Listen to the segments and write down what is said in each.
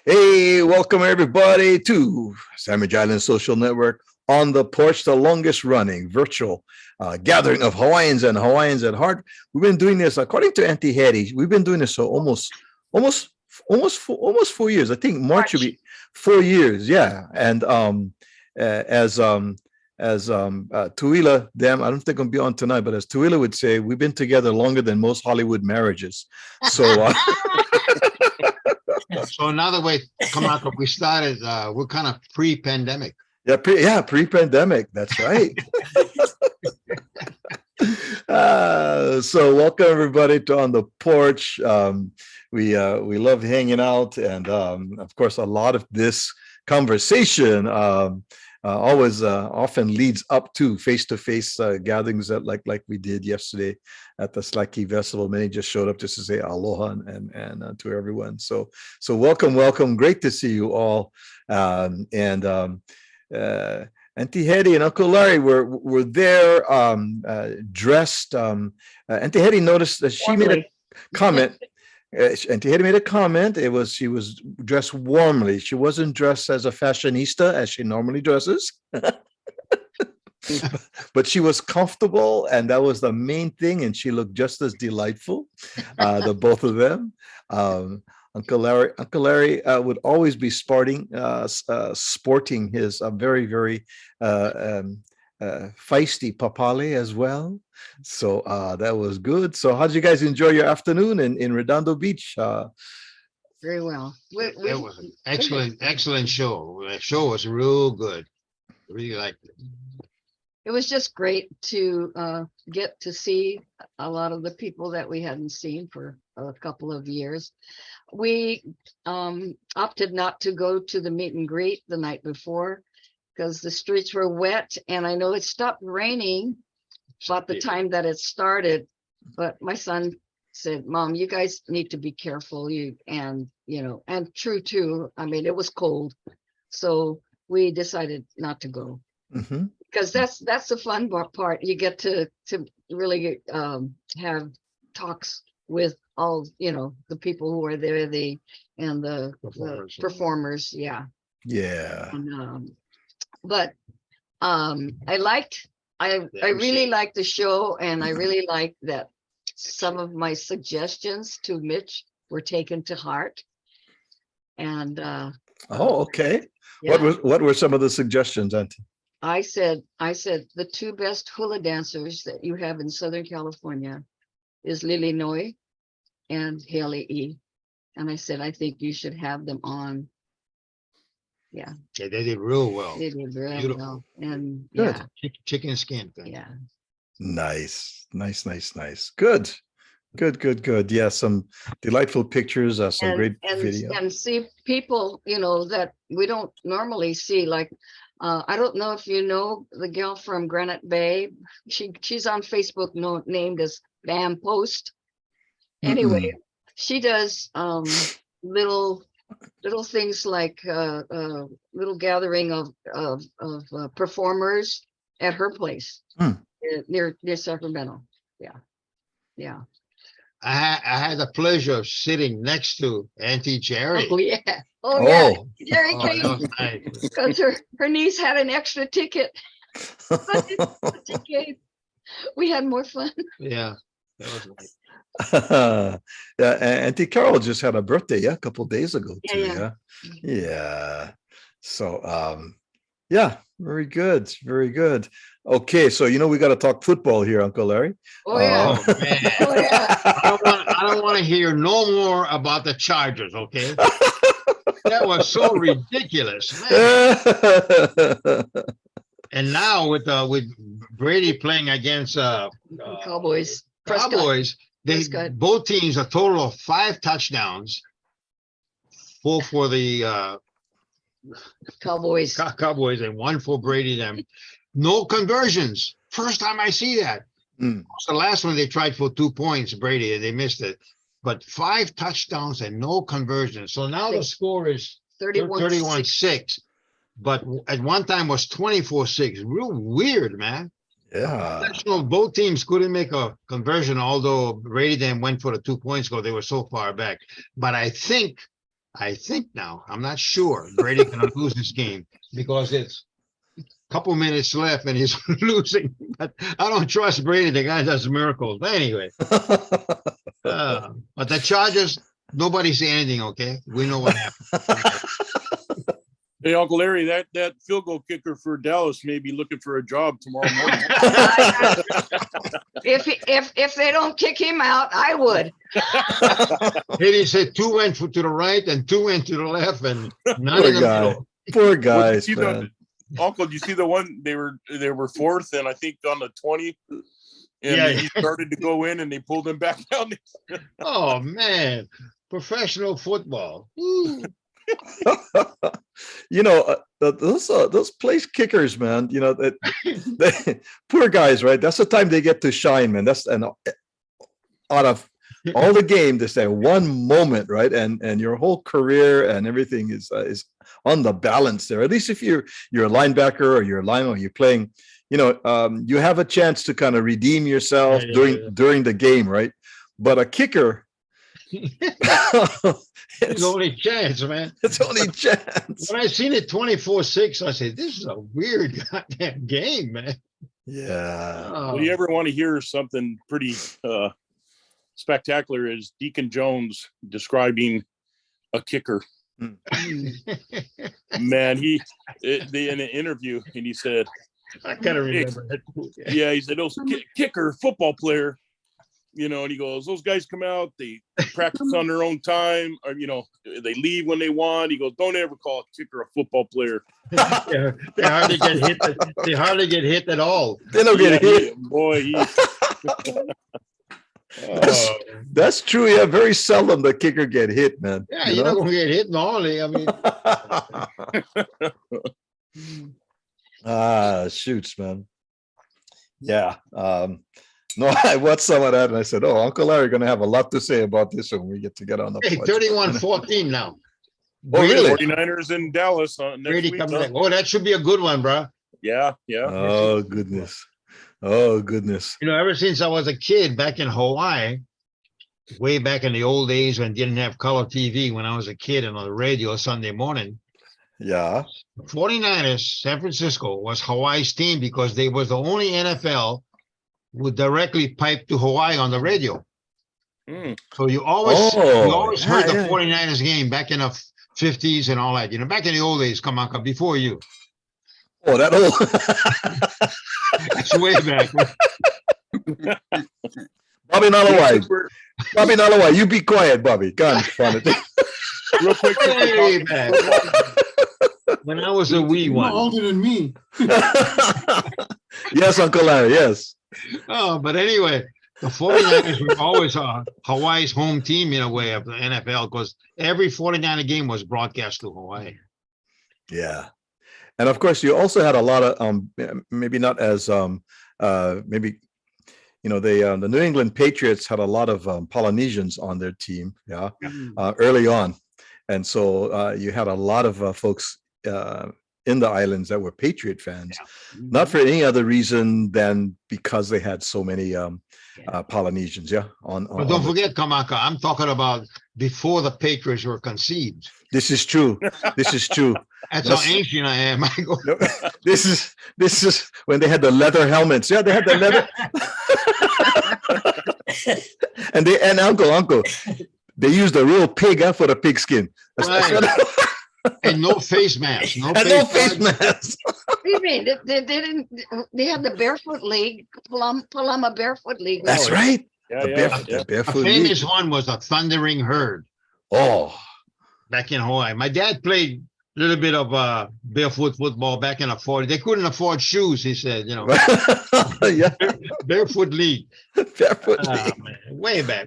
Hey, welcome everybody to Sandwich Island Social Network on the Porch, the longest running virtual gathering of Hawaiians and Hawaiians at heart. We've been doing this, according to Auntie Hetty, we've been doing this for almost 4 years. I think March will be 4 years. Yeah, and as Tuila, damn, I don't think I'm be on tonight, but as Tuila would say, we've been together longer than most Hollywood marriages. So. So another way, come out, we started, we're kind of pre-pandemic. Yeah, pre-pandemic. That's right. So welcome everybody to On the Porch. We love hanging out, and of course, a lot of this conversation always often leads up to face-to-face gatherings that like we did yesterday at the Slacky Festival. Many just showed up just to say aloha and to everyone. So welcome. Great to see you all. Auntie Hetty and Uncle Larry were there dressed. Auntie Hetty noticed that she made a comment. Auntie Hetty made a comment. She was dressed warmly. She wasn't dressed as a fashionista as she normally dresses. But she was comfortable, and that was the main thing. And she looked just as delightful, the both of them. Uncle Larry would always be sporting his very, very feisty papale as well. So that was good. So how did you guys enjoy your afternoon in Redondo Beach? Very well. It was an excellent show. The show was real good. Really liked it. It was just great to get to see a lot of the people that we hadn't seen for a couple of years. We opted not to go to the meet and greet the night before because the streets were wet, and I know it stopped raining about the time that it started. But my son said, "Mom, you guys need to be careful." And true too. I mean, it was cold, so we decided not to go. Mm-hmm. Because that's the fun part. You get to really have talks with all the people who are there, the performers. Yeah. And, but I really liked the show, and I really liked that some of my suggestions to Mitch were taken to heart. And okay. Yeah. What were some of the suggestions, Auntie? I said the two best hula dancers that you have in Southern California is Lily Noy and Haley E. And I said, I think you should have them on. Yeah. Yeah, they did real well. They did really Beautiful. well. And Good. yeah. Chicken skin thing. Yeah. Nice. Good. Yeah, some delightful pictures, some great video. And see people, that we don't normally see, like I don't know if you know the gal from Granite Bay. She's on Facebook named as Bam Post. Anyway, she does little things like little gathering of performers at her place near Sacramento. Yeah. I had the pleasure of sitting next to Auntie Jerry. Oh yeah. Yeah. Jerry Oh, that came was nice. because her niece had an extra ticket. We had more fun. Yeah, that was nice. Yeah, Auntie Carol just had a birthday, a couple of days ago too. Yeah. So yeah, very good. Okay, so we got to talk football here, Uncle Larry. Oh yeah. Oh, man. Oh yeah. I don't want to hear no more about the Chargers, okay? That was so ridiculous, man. And now with Brady playing against Cowboys. Both teams a total of 5 touchdowns. 4 for the Cowboys. Cowboys and 1 for Brady. Them no conversions. First time I see that. The last one they tried for 2 points, Brady, and they missed it. But 5 touchdowns and no conversions. So now the score is 31-6. But at one time was 24-6. Real weird, man. Yeah. Both teams couldn't make a conversion, although Brady then went for the 2 points because they were so far back. But I think I think now, I'm not sure, Brady gonna lose this game because it's a couple minutes left and he's losing. But I don't trust Brady. The guy does miracles. But anyway, but the Chargers, nobody say anything, okay? We know what happened. Hey, Uncle Larry, that field goal kicker for Dallas may be looking for a job tomorrow morning. If they don't kick him out, I would. He said 2 went to the right and 2 went to the left and none Poor in the guy. middle. Poor Well, guys, you see man. Uncle, do you see the one they were fourth and I think on the 20, and Yeah. he started to go in and they pulled him back down. Oh man, professional football. Ooh. You know, those place kickers, man. You know that they, poor guys, right? That's the time they get to shine, man. That's and out of all the game, this that one moment, right? And your whole career and everything is on the balance there. At least if you're a linebacker or you're a lineman, you're playing, you know, you have a chance to kind of redeem yourself during the game, right? But a kicker. It's only chance, man. It's only chance. When I seen it 24-6, I said, this is a weird goddamn game, man. Yeah. Well, you ever want to hear something pretty spectacular is Deacon Jones describing a kicker. Man, they in an interview and he said, I gotta remember that. yeah, he said, those kicker football player, you know, and he goes, those guys come out, they practice on their own time, or, you know, they leave when they want. He goes, don't ever call a kicker a football player. They hardly get hit. They hardly get hit at all. They don't get hit. That's true. Yeah, very seldom the kicker get hit, man. Yeah, you're not gonna get hit normally. I mean, shoots, man. Yeah. No, I watched some of that and I said, oh, Uncle Larry going to have a lot to say about this when we get to get on the hey, 31-14 now. Oh, really? 49ers in Dallas next Brady week. coming back. Oh, that should be a good one, bro. Yeah. Oh, goodness. Oh, goodness. You know, ever since I was a kid back in Hawaii, way back in the old days when didn't have color TV, when I was a kid and on the radio Sunday morning, Yeah. 49ers, San Francisco was Hawaii's team because they was the only NFL would directly pipe to Hawaii on the radio. So you always heard the 49ers game back in the 50s and all that. You know, back in the old days, come on, before you. Oh, that old. It's way back. Bobby Nalawai, you be quiet, Bobby. God, fun. Real quick. Way back. When I was a wee one. Older than me. Yes, Uncle Larry, yes. Oh, but anyway, the 49ers were always Hawaii's home team in a way of the NFL because every 49er game was broadcast to Hawaii. Yeah. And of course, you also had a lot of maybe not as maybe, you know, the New England Patriots had a lot of Polynesians on their team, early on. And so you had a lot of folks in the islands that were Patriot fans, not for any other reason than because they had so many Polynesians. But don't forget, Kamaka, I'm talking about before the Patriots were conceived. This is true. This is true. That's how ancient I am. I go, This is when they had the leather helmets. Yeah, they had the leather. and uncle, they used a real pig for the pigskin. right. And no face mask. No face mask. What do you mean? They didn't. They had the Barefoot League, Palama Barefoot League. That's right. The Barefoot famous League. one was the Thundering Herd. Oh, Back in Hawaii. My dad played a little bit of barefoot football back in the 40s. They couldn't afford shoes, he said, you know. yeah. Barefoot League. Barefoot League. Man. Way back.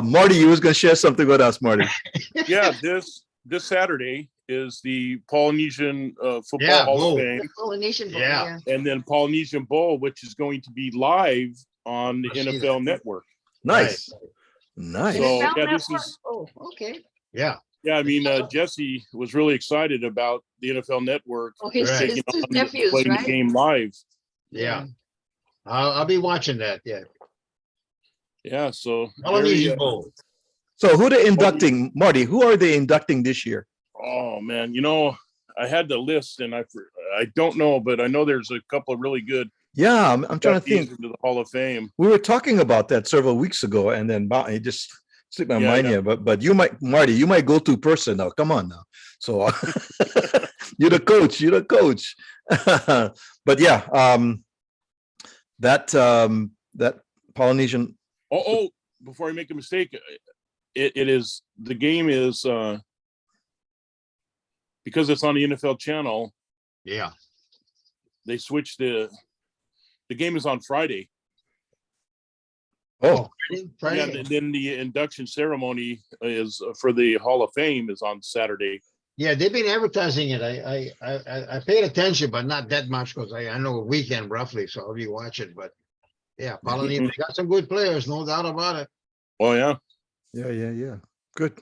Marty, you was going to share something with us, Marty. Yeah, this Saturday is the Polynesian Football Hall of Fame. Polynesian Bowl, Yeah. And then Polynesian Bowl, which is going to be live on the NFL Network. Nice. Nice. So, Found yeah, that this part? is- Oh, okay. Yeah. Yeah, I mean, Jesse was really excited about the NFL Network Oh, his taking two on nephews, playing the right? game live. Yeah. I'll be watching that. Yeah. Yeah, so Polynesian Bowl. So who they inducting, Marty? Who are they inducting this year? Oh man, I had the list and I don't know, but I know there's a couple of really good. Yeah, I'm trying to think. Into the Hall of Fame. We were talking about that several weeks ago, and then it just slipped my mind here. But you might, Marty, you might go to person now. Come on now. So you're the coach. You're the coach. But yeah, that Polynesian. Oh, before I make a mistake, the game is because it's on the NFL channel. Yeah. They switched the game is on Friday. Oh, Friday. Yeah, and then the induction ceremony is for the Hall of Fame is on Saturday. Yeah, they've been advertising it. I paid attention, but not that much because I know a weekend roughly, so I'll be watching. But yeah, Polynesian, they got some good players, no doubt about it. Oh yeah. Yeah. Good.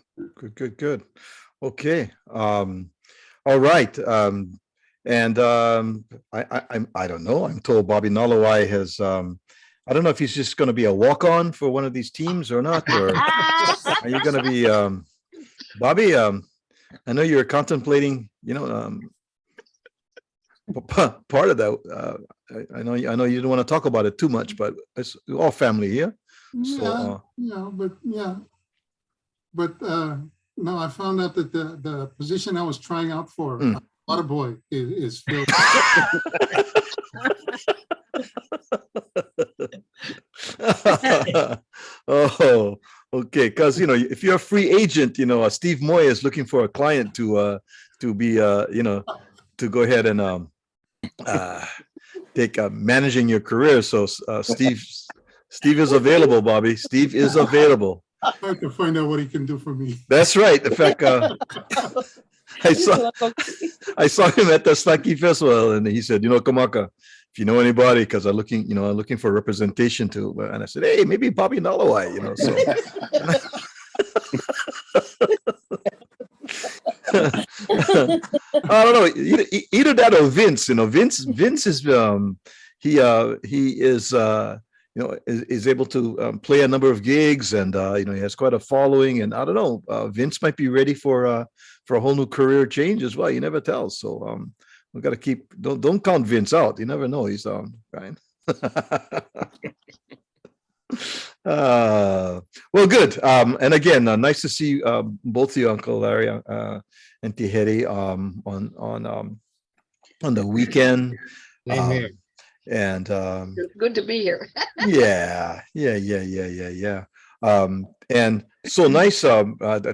Okay. All right. And I don't know. I'm told Bobby Nalawai has I don't know if he's just going to be a walk-on for one of these teams or not. Or are you going to be Bobby? I know you're contemplating. Part of that. I know you didn't want to talk about it too much, but it's all family here. So, but no, I found out that the position I was trying out for, water boy, is filled. Oh, okay. Because if you're a free agent, Steve Moy is looking for a client to be to go ahead and take managing your career. So Steve is available, Bobby. Steve is available. I have to find out what he can do for me. That's right. In fact, I saw him at the Slaki Festival, and he said, Kamaka, if you know anybody, because I'm looking for representation too. And I said, hey, maybe Bobby Nalawai, So. I don't know, either that or Vince. Vince is he is is able to play a number of gigs, and he has quite a following. And I don't know, Vince might be ready for a whole new career change as well. You never tell. So we got to don't count Vince out. You never know. He's right. Well, good. And again, nice to see both of you, Uncle Larry and Tiheri, on the weekend. Same here. And Good to be here. yeah. And so nice. I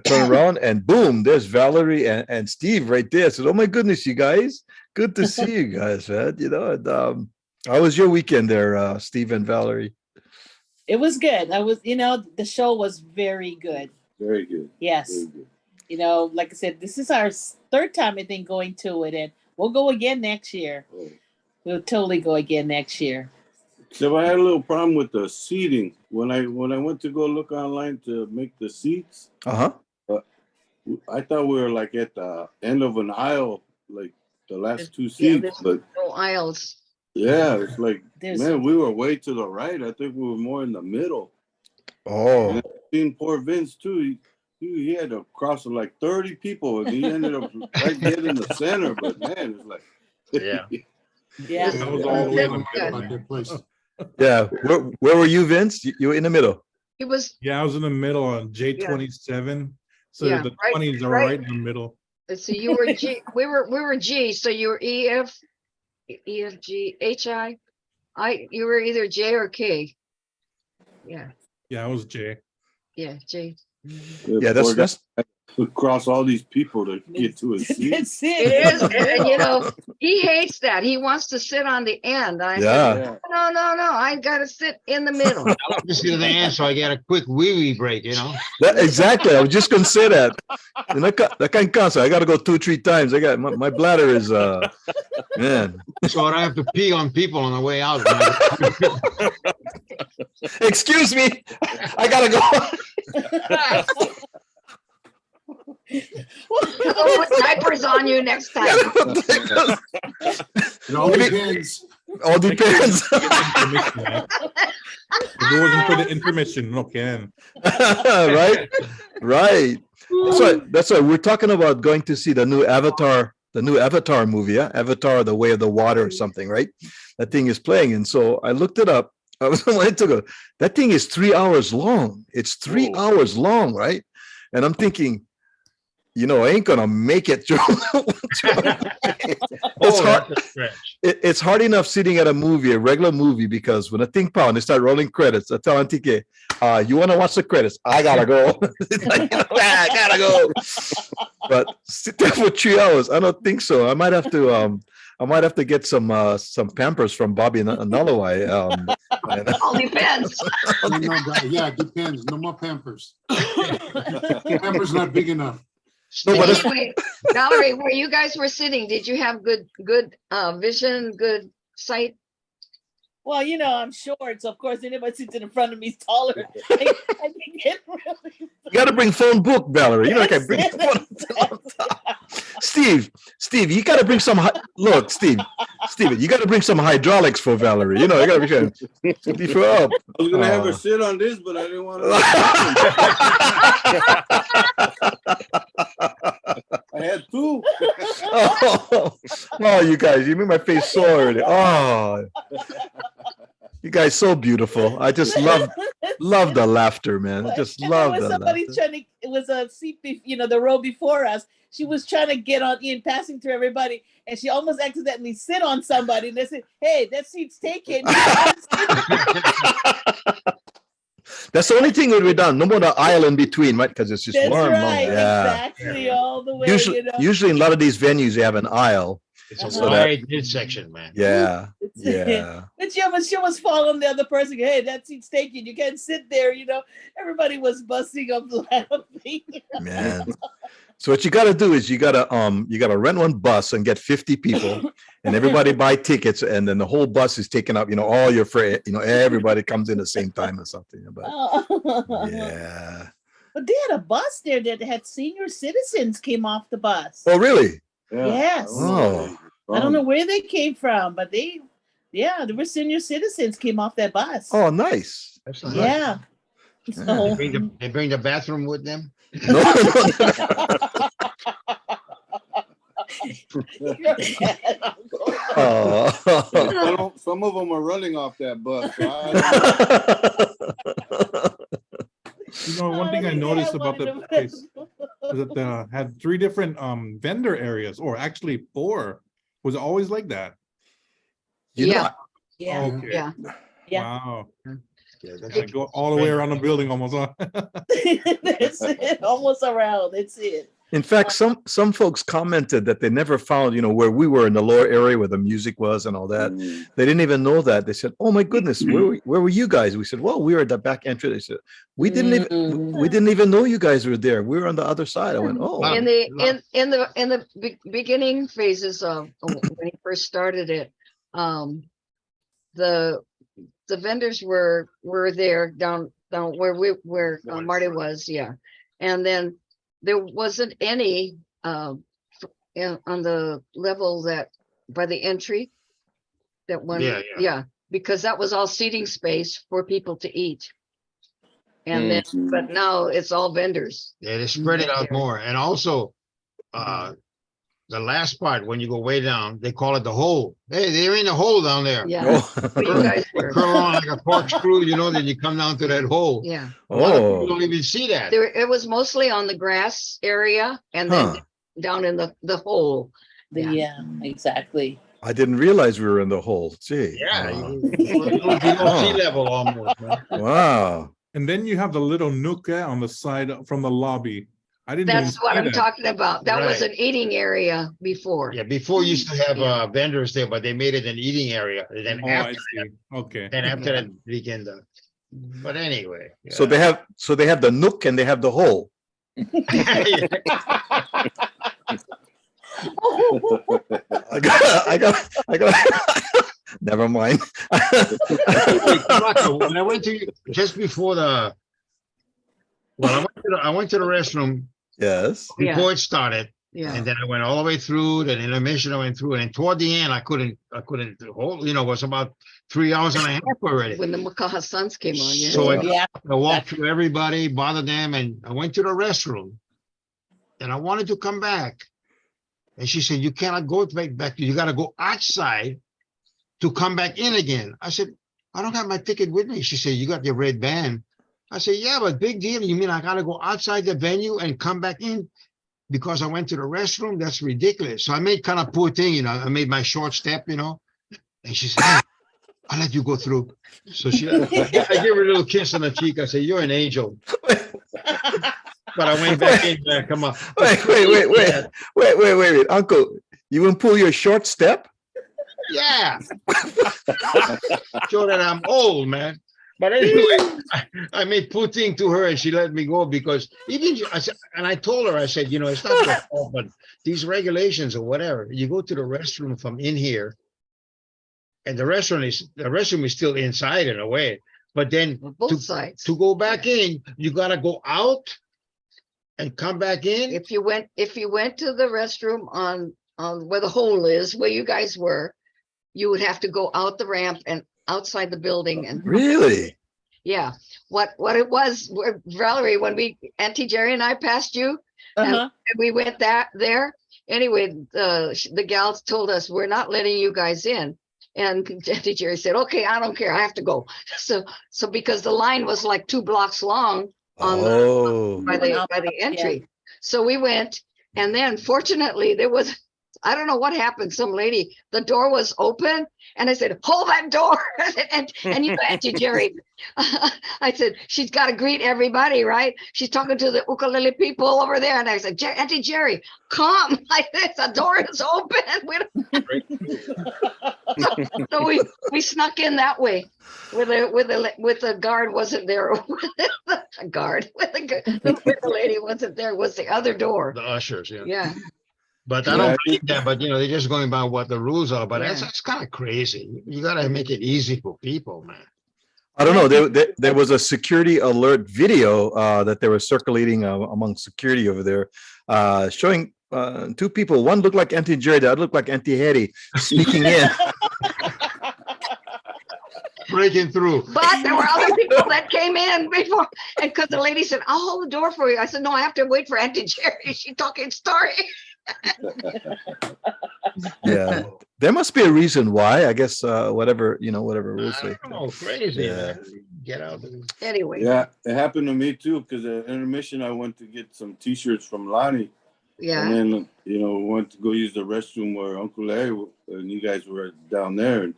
turn around and boom, there's Valerie and Steve right there. I said, oh my goodness, you guys, good to see you guys, man. And, how was your weekend there, Steve and Valerie? It was good. The show was very good. Very good. Yes. Very good. Like I said, this is our third time, I think, going to it, and we'll go again next year. Oh. We'll totally go again next year. So I had a little problem with the seating when I went to go look online to make the seats. Uh-huh. I thought we were like at the end of an aisle, like the last two seats, but No aisles. yeah, it's like, There's- man, we were way to the right. I think we were more in the middle. Oh, And I seen poor Vince too. He had to cross like 30 people, and he ended up right dead in the center. But man, it's like, Yeah. Yeah. That was all the way in the middle of that place. yeah. Where were you, Vince? You were in the middle. It was, Yeah, I was in the middle on J27. So Yeah, the right- 20s are right. right in the middle. let's see, you were G, we were G, so you were EF, G, HI. You were either J or K. Yeah, Yeah, I was J. yeah, J. Yeah, that's to cross all these people to get to his seat. That's It it. is, and he hates that. He wants to sit on the end. I said, yeah. no, I gotta sit in the middle. I like to see the end, so I get a quick wee break, Exactly. I was just gonna say that. That kind of counts. I got to go 2-3 times. I got my bladder is man. So I don't have to pee on people on the way out. Excuse me. I gotta go. I'll put diapers on you next time. It all Maybe- depends. All depends. If it wasn't for the intermission, no can. Right, right. That's why we're talking about going to see the new Avatar movie, yeah? Avatar, The Way of the Water or something, right? That thing is playing. And so I looked it up. I was wanted to go, that thing is 3 hours long. It's 3 hours long, right? And I'm thinking, I ain't gonna make it through. It's hard. It's hard enough sitting at a regular movie, because when the thing pound, they start rolling credits. I tell Auntie, you want to watch the credits? I gotta go. I gotta go. But sit there for 3 hours, I don't think so. I might have to get some Pampers from Bobby and Nalawai. All depends. Yeah, it depends. No more Pampers. Pampers not big enough. No, but Anyway, Valerie, where you guys were sitting, did you have good vision, good sight? Well, I'm short, so of course anybody sits in front of me is taller. I can get really. you got to bring phone book, Valerie. I can bring phone. Steve, you got to bring some. Look, Steven, you got to bring some hydraulics for Valerie. You got to be sure. Lift her up. I was gonna have her sit on this, but I didn't want to. I had two. Oh, you guys, you made my face sore already. Oh, you guys so beautiful. I just love the laughter, man. I just love the somebody laughter. it was a seat, the row before us. She was trying to get on in, passing through everybody, and she almost accidentally sit on somebody. And they said, "Hey, that seat's taken." That's the only thing that we've done. No more the aisle in between, right? Because it's just That's warm. right, Yeah. exactly, all the way. Usually in a lot of these venues, they have an aisle. It's a So wide midsection, man. Yeah. Yeah. But she was following the other person. Hey, that seat's taken. You can't sit there. Everybody was busting up laughing. Man. So what you got to do is you got to rent one bus and get 50 people, and everybody buy tickets, and then the whole bus is taken up. All your friends. Everybody comes in the same time or something. But yeah. But they had a bus there that had senior citizens came off the bus. Oh, really? Yes. Oh. I don't know where they came from, but there were senior citizens came off that bus. Oh, nice. That's not Yeah. So, They bring the bathroom with them. No. Oh. Some of them are running off that bus. One thing I noticed about the place was that they had 3 different vendor areas, or actually 4. Was it always like that? Yeah. yeah. Okay. Yeah. Yeah. Wow. Yeah, I go all the way around the building almost. That's it. Almost around. That's it. In fact, some folks commented that they never found, where we were in the lower area where the music was and all that. They didn't even know that. They said, "Oh my goodness, where were you guys?" We said, "Well, we were at the back entrance." They said, "We didn't even know you guys were there. We were on the other side." I went, "Oh." In the beginning phases of when he first started it, the vendors were there down where Marty was, yeah, and then there wasn't any on the level that by the entry that one, yeah, because that was all seating space for people to eat, and then but now it's all vendors. Yeah, they spread it out more, and also the last part when you go way down, they call it the hole. Hey, they're in a hole down there. Yeah, but you guys were. Curl on like a corkscrew, then you come down to that hole. Yeah. A lot of people don't even see that. It was mostly on the grass area and then down in the hole. Yeah, exactly. I didn't realize we were in the hole. Gee. Yeah, sea level almost, man. Wow. And then you have the little nook on the side from the lobby. I didn't. That's what I'm talking about. That was an eating area before. Yeah, before you used to have vendors there, but they made it an eating area. And then I after see. Okay. then after that weekend. But anyway. So they have the nook and they have the hole. I got never mind. When I went to just before I went to the restroom. Yes. Before it started, Yeah. And then I went all the way through, then intermission I went through, and toward the end, I couldn't hold, it was about 3 hours and a half already. When the Makaha Suns came on, yeah. So Yeah. I walked through everybody, bothered them, and I went to the restroom. And I wanted to come back. And she said, you cannot go back. You got to go outside to come back in again. I said, I don't have my ticket with me. She said, you got your red band. I said, yeah, but big deal. You mean I got to go outside the venue and come back in because I went to the restroom? That's ridiculous. So I made kind of poor thing, I made my short step, and she said, hey, I'll let you go through. So I gave her a little kiss on the cheek. I said, you're an angel. But I went back in there. Come on. Wait, Uncle, you wouldn't pull your short step? Yeah. Show that I'm old, man. But anyway, I made Putin to her and she let me go because I told her, I said, it's not your fault, but these regulations or whatever, you go to the restroom from in here and the restroom is still inside in a way, but then Both sides. to go back in, you got to go out and come back in. If you went to the restroom on where the hole is, where you guys were, you would have to go out the ramp and outside the building. And Really? yeah, what it was, Valerie, when Auntie Jerry and I passed you, and we went there. Anyway, the gals told us we're not letting you guys in, and Auntie Jerry said, "Okay, I don't care, I have to go." So because the line was like 2 blocks long by the entry, so we went, and then fortunately there was. I don't know what happened. Some lady, the door was open, and I said, "Hold that door!" and Auntie Jerry, I said, "She's got to greet everybody, right? She's talking to the ukulele people over there." And I said, "Auntie Jerry, come like this. The door is open." So we snuck in that way, with the guard wasn't there. The guard with the lady wasn't there. Was the other door? The ushers, yeah. Yeah. But I don't believe that. But they're just going by what the rules are. But that's kind of crazy. You got to make it easy for people, man. I don't know. There was a security alert video that they were circulating among security over there, showing 2 people. One looked like Auntie Jerry, the other looked like Auntie Hetty sneaking in. Breaking through. But there were other people that came in before, and because the lady said, "I'll hold the door for you." I said, "No, I have to wait for Auntie Jerry. She's talking story." Yeah, there must be a reason why. I guess whatever rules. I don't know, crazy. Yeah. Get out. Anyway. Yeah, it happened to me too. Because at intermission, I went to get some T-shirts from Lonnie. Yeah. And then went to go use the restroom where Uncle Larry and you guys were down there, and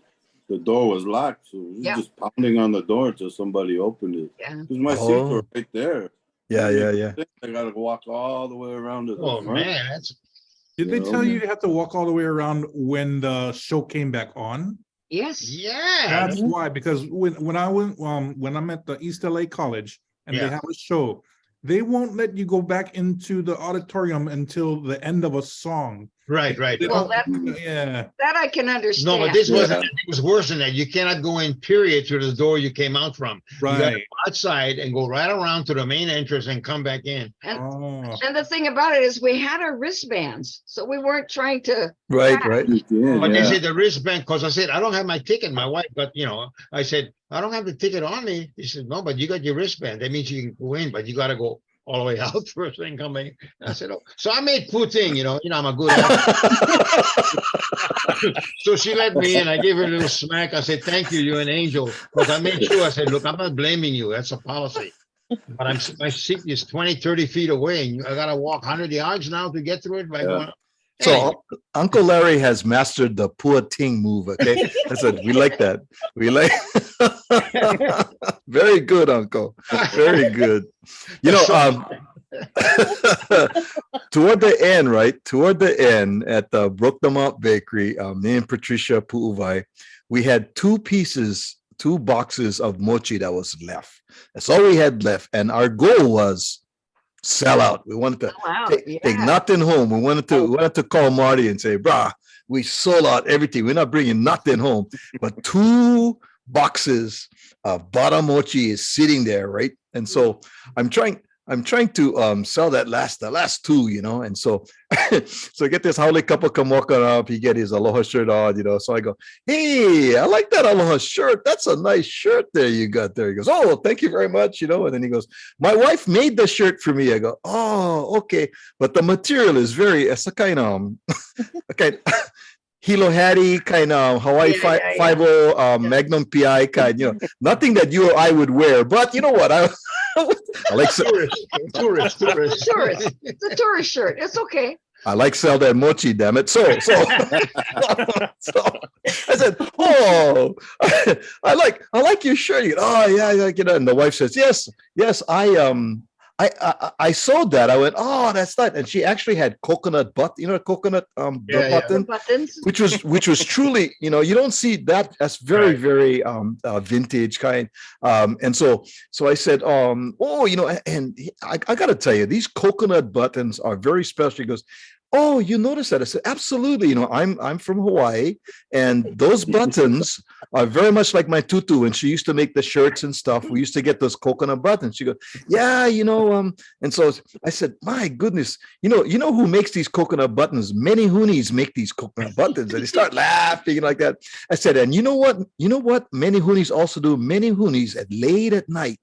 the door was locked, so we were just pounding on the door until somebody opened it. Yeah. Because my seats were right there. Yeah. I gotta walk all the way around to the front. Man, that's. Did they tell you have to walk all the way around when the show came back on? Yes. Yeah. That's why, because when I'm at the East LA College and they have a show, they won't let you go back into the auditorium until the end of a song. Right. Well, that I can understand. No, but this wasn't. It was worse than that. You cannot go in, period, through the door you came out from. Right. You got to go outside and go right around to the main entrance and come back in. And the thing about it is, we had our wristbands, so we weren't trying to. Right. But they said the wristband, because I said I don't have my ticket. My wife, but I said I don't have the ticket on me. He said no, but you got your wristband. That means you can go in, but you got to go all the way out first thing coming. I said, "Oh," so I made Putin, I'm a good actor. So she let me in. I gave her a little smack. I said, "Thank you, you're an angel." Because I made sure, I said, "Look, I'm not blaming you. That's a policy. But my seat is 20, 30 feet away. And I got to walk 100 yards now to get through it by going. So Uncle Larry has mastered the Pua Ting move. Okay, I said we like that. We like. Very good, Uncle. Very good. Toward the end, right? Toward the end, at the Brook the Mount Bakery, me and Patricia Pu'uvai, we had 2 boxes of mochi that was left. That's all we had left, and our goal was sell out. We wanted to take nothing home. We wanted to call Marty and say, "Brah, we sold out everything. We're not bringing nothing home." But 2 boxes of bada mochi is sitting there, right? And so I'm trying. I'm trying to sell the last two, and so so I get this haole couple come walking up. He get his aloha shirt on, So I go, hey, I like that aloha shirt. That's a nice shirt there you got there. He goes, oh, thank you very much, And then he goes, my wife made the shirt for me. I go, oh, okay, but the material is it's a kind of okay. Hilo Hattie kind of Hawaii 5 Magnum PI kind, nothing that you or I would wear. But you know what? I like Tourist. It's a tourist shirt. It's okay. I like sell that mochi, damn it. So I said, oh, I like your shirt. Oh yeah, And the wife says, yes, I sewed that. I went, oh, that's that. And she actually had coconut coconut buttons, which was truly, you don't see that. That's very, very vintage kind. And so I said, and I got to tell you, these coconut buttons are very special. He goes, oh, you noticed that? I said, absolutely. I'm from Hawaii, and those buttons are very much like my tutu. When she used to make the shirts and stuff, we used to get those coconut buttons. She goes, yeah, and so I said, my goodness, you know who makes these coconut buttons? Many Hoonies make these coconut buttons. And they start laughing like that. I said, and you know what many Hoonies also do? Many Hoonies late at night,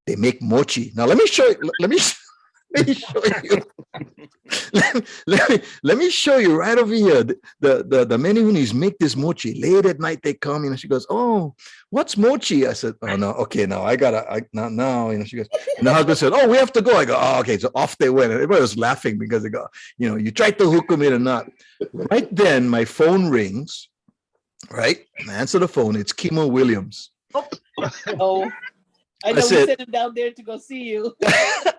they make mochi. Now let me show you. Let me show you. let me show you right over here. The many Hoonies make this mochi late at night. They come, She goes, "Oh, what's mochi?" I said, "Oh no, okay, no, I gotta, not now." She goes, and the husband said, "Oh, we have to go." I go, "Oh, okay." So off they went. Everybody was laughing because they go, you tried to hook them in or not. Right then, my phone rings. Right, I answer the phone. It's Kimo Williams. Oh. I know we sent him down there to go see you.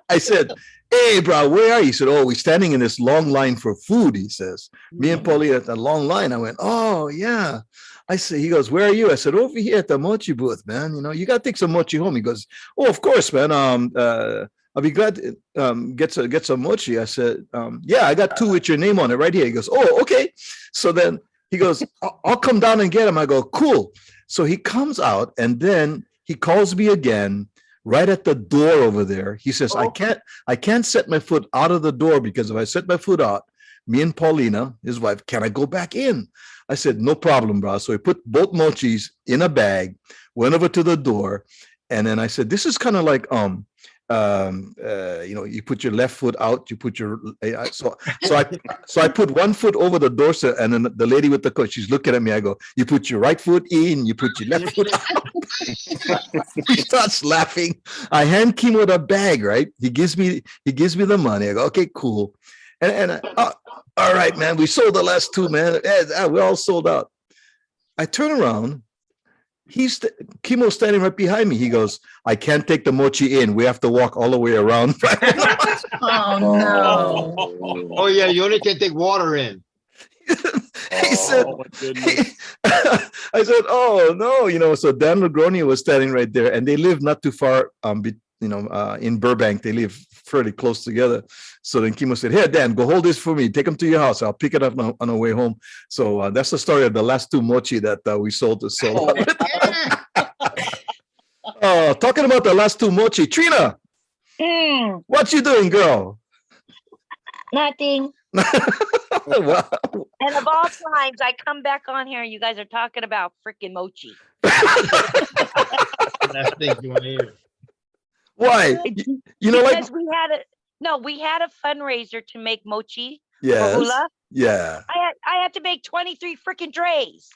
I said, hey, bro, where are you? He said, oh, we're standing in this long line for food, he says. Me and Pauline at the long line. I went, oh, yeah. I said, he goes, where are you? I said, over here at the mochi booth, man. You got to take some mochi home. He goes, oh, of course, man. I'll be glad to get some mochi. I said, yeah, I got 2 with your name on it right here. He goes, oh, okay. So then he goes, I'll come down and get him. I go, cool. So he comes out, and then he calls me again right at the door over there. He says, I can't set my foot out of the door, because if I set my foot out, me and Paulina, his wife, can I go back in? I said, no problem, bro. So he put both mochis in a bag, went over to the door. And then I said, this is kind of like, you put your left foot out, you put your, so I put one foot over the doorstep, and then the lady with the coat, she's looking at me. I go, you put your right foot in, you put your left foot out. He starts laughing. I hand Kimo the bag, right? He gives me the money. I go, okay, cool. And all right, man, we sold the last 2, man. We're all sold out. I turn around. Kimo's standing right behind me. He goes, I can't take the mochi in. We have to walk all the way around. Oh, no. Oh, yeah, you only can take water in. He said, I said, oh, no. So Dan Lagroni was standing right there, and they live not too far, in Burbank. They live fairly close together. So then Kimo said, here, Dan, go hold this for me. Take them to your house. I'll pick it up on our way home. So that's the story of the last 2 mochi that we sold to Solo. Talking about the last 2 mochi. Trina, what you doing, girl? Nothing. Wow. And of all times, I come back on here and you guys are talking about freaking mochi. Last thing you want to hear. Why? Because we had a fundraiser to make mochi. Yes. For hula. Yeah. I had to make 23 freaking trays.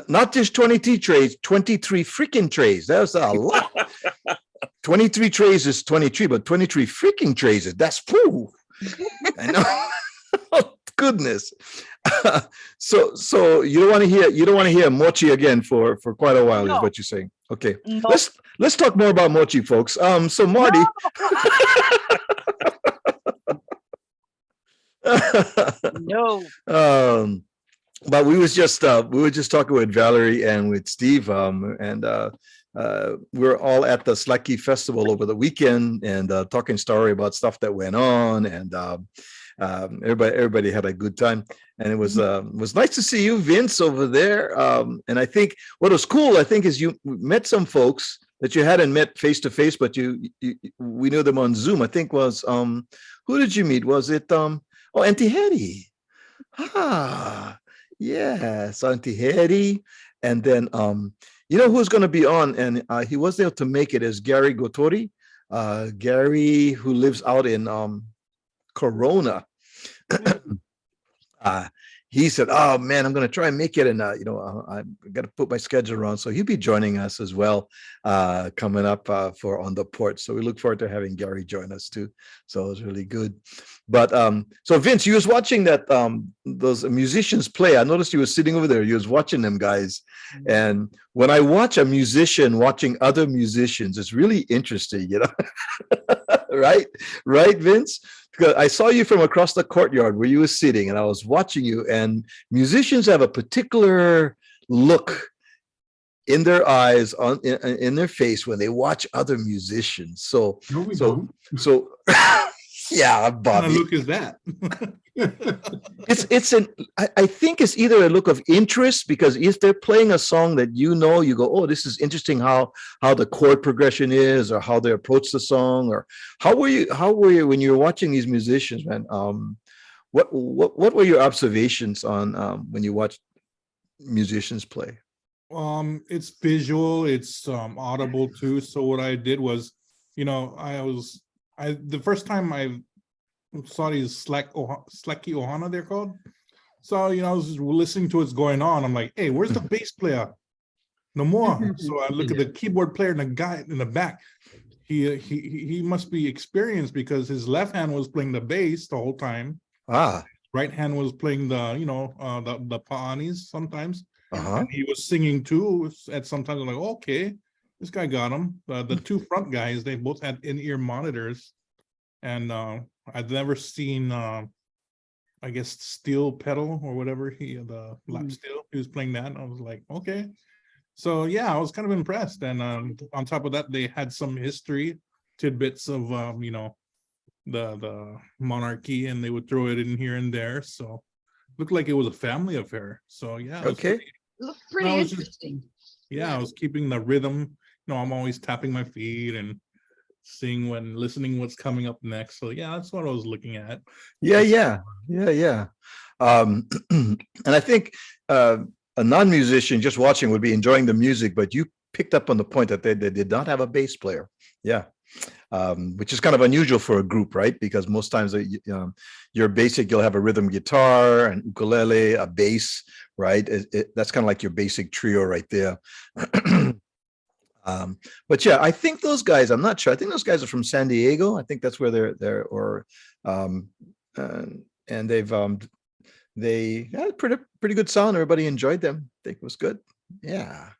Not just 23 trays, 23 freaking trays. That's a lot. 23 trays is 23, but 23 freaking trays, that's poo. I know. Oh, goodness. So you don't want to hear mochi again for quite a while, is what you're saying. Okay. No. Let's talk more about mochi, folks. So Marty. No. But we were just talking with Valerie and with Steve, and we're all at the Slaki Festival over the weekend, and talking story about stuff that went on, and everybody had a good time, and it was nice to see you, Vince, over there. And I think what was cool, is you met some folks that you hadn't met face to face, but we knew them on Zoom, I think was who did you meet? Was it Auntie Hetty? Yes, Auntie Hetty. And then you know who's going to be on, and he was there to make it, is Gary Gotori. Gary, who lives out in Corona. He said, "Oh man, I'm going to try and make it, and I got to put my schedule around." So he'll be joining us as well, coming up for On the Porch. So we look forward to having Gary join us too. So it was really good. But so Vince, you was watching that those musicians play. I noticed you were sitting over there. You was watching them guys, and when I watch a musician watching other musicians, it's really interesting, right, Vince? Because I saw you from across the courtyard where you were sitting, and I was watching you, and musicians have a particular look in their eyes, in their face when they watch other musicians. So yeah, Bobby. What kind of look is that? I think it's either a look of interest, because if they're playing a song that you go, oh, this is interesting how the chord progression is, or how they approach the song, or how were you when you were watching these musicians, man? What were your observations on when you watched musicians play? It's visual, it's audible too. So what I did was, the first time I saw these slacky ohana, they're called. So I was just listening to what's going on. I'm like, hey, where's the bass player? No more. So I look at the keyboard player and the guy in the back. He must be experienced, because his left hand was playing the bass the whole time. Right hand was playing the pa'anis sometimes. And he was singing too at sometimes. I'm like, okay, this guy got him. The two front guys, they both had in-ear monitors, and I'd never seen I guess steel pedal or whatever, the lap steel, he was playing that, and I was like, okay. So yeah, I was kind of impressed. And on top of that, they had some history tidbits of the monarchy, and they would throw it in here and there. So looked like it was a family affair. So yeah, okay. Looked pretty interesting. I was keeping the rhythm. I'm always tapping my feet and listening what's coming up next. So yeah, that's what I was looking at. Yeah. And I think a non-musician just watching would be enjoying the music, but you picked up on the point that they did not have a bass player. Yeah. Which is kind of unusual for a group, right? Because most times you're basic, you'll have a rhythm guitar, an ukulele, a bass, right? That's kind of like your basic trio right there. But yeah, I think those guys, I'm not sure. I think those guys are from San Diego. I think that's where they're and they had pretty good sound. Everybody enjoyed them. I think it was good. Yeah,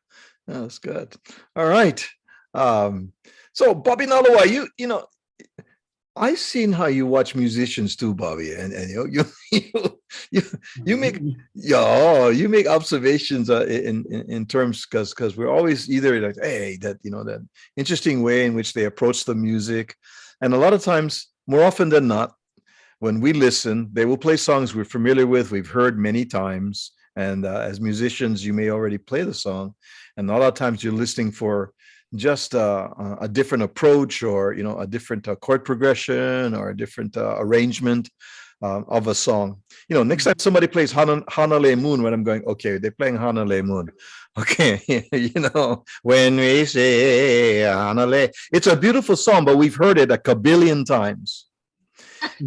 that was good. All right. So Bobby Nalawa, I've seen how you watch musicians too, Bobby, and you make observations in terms, because we're always either like, hey, that interesting way in which they approach the music, and a lot of times, more often than not, when we listen, they will play songs we're familiar with, we've heard many times, and as musicians, you may already play the song, and a lot of times you're listening for just a different approach, or a different chord progression, or a different arrangement of a song. Next time somebody plays Hanale Moon, when I'm going, okay, they're playing Hanale Moon. Okay, when we say Hanale, it's a beautiful song, but we've heard it a kabillion times,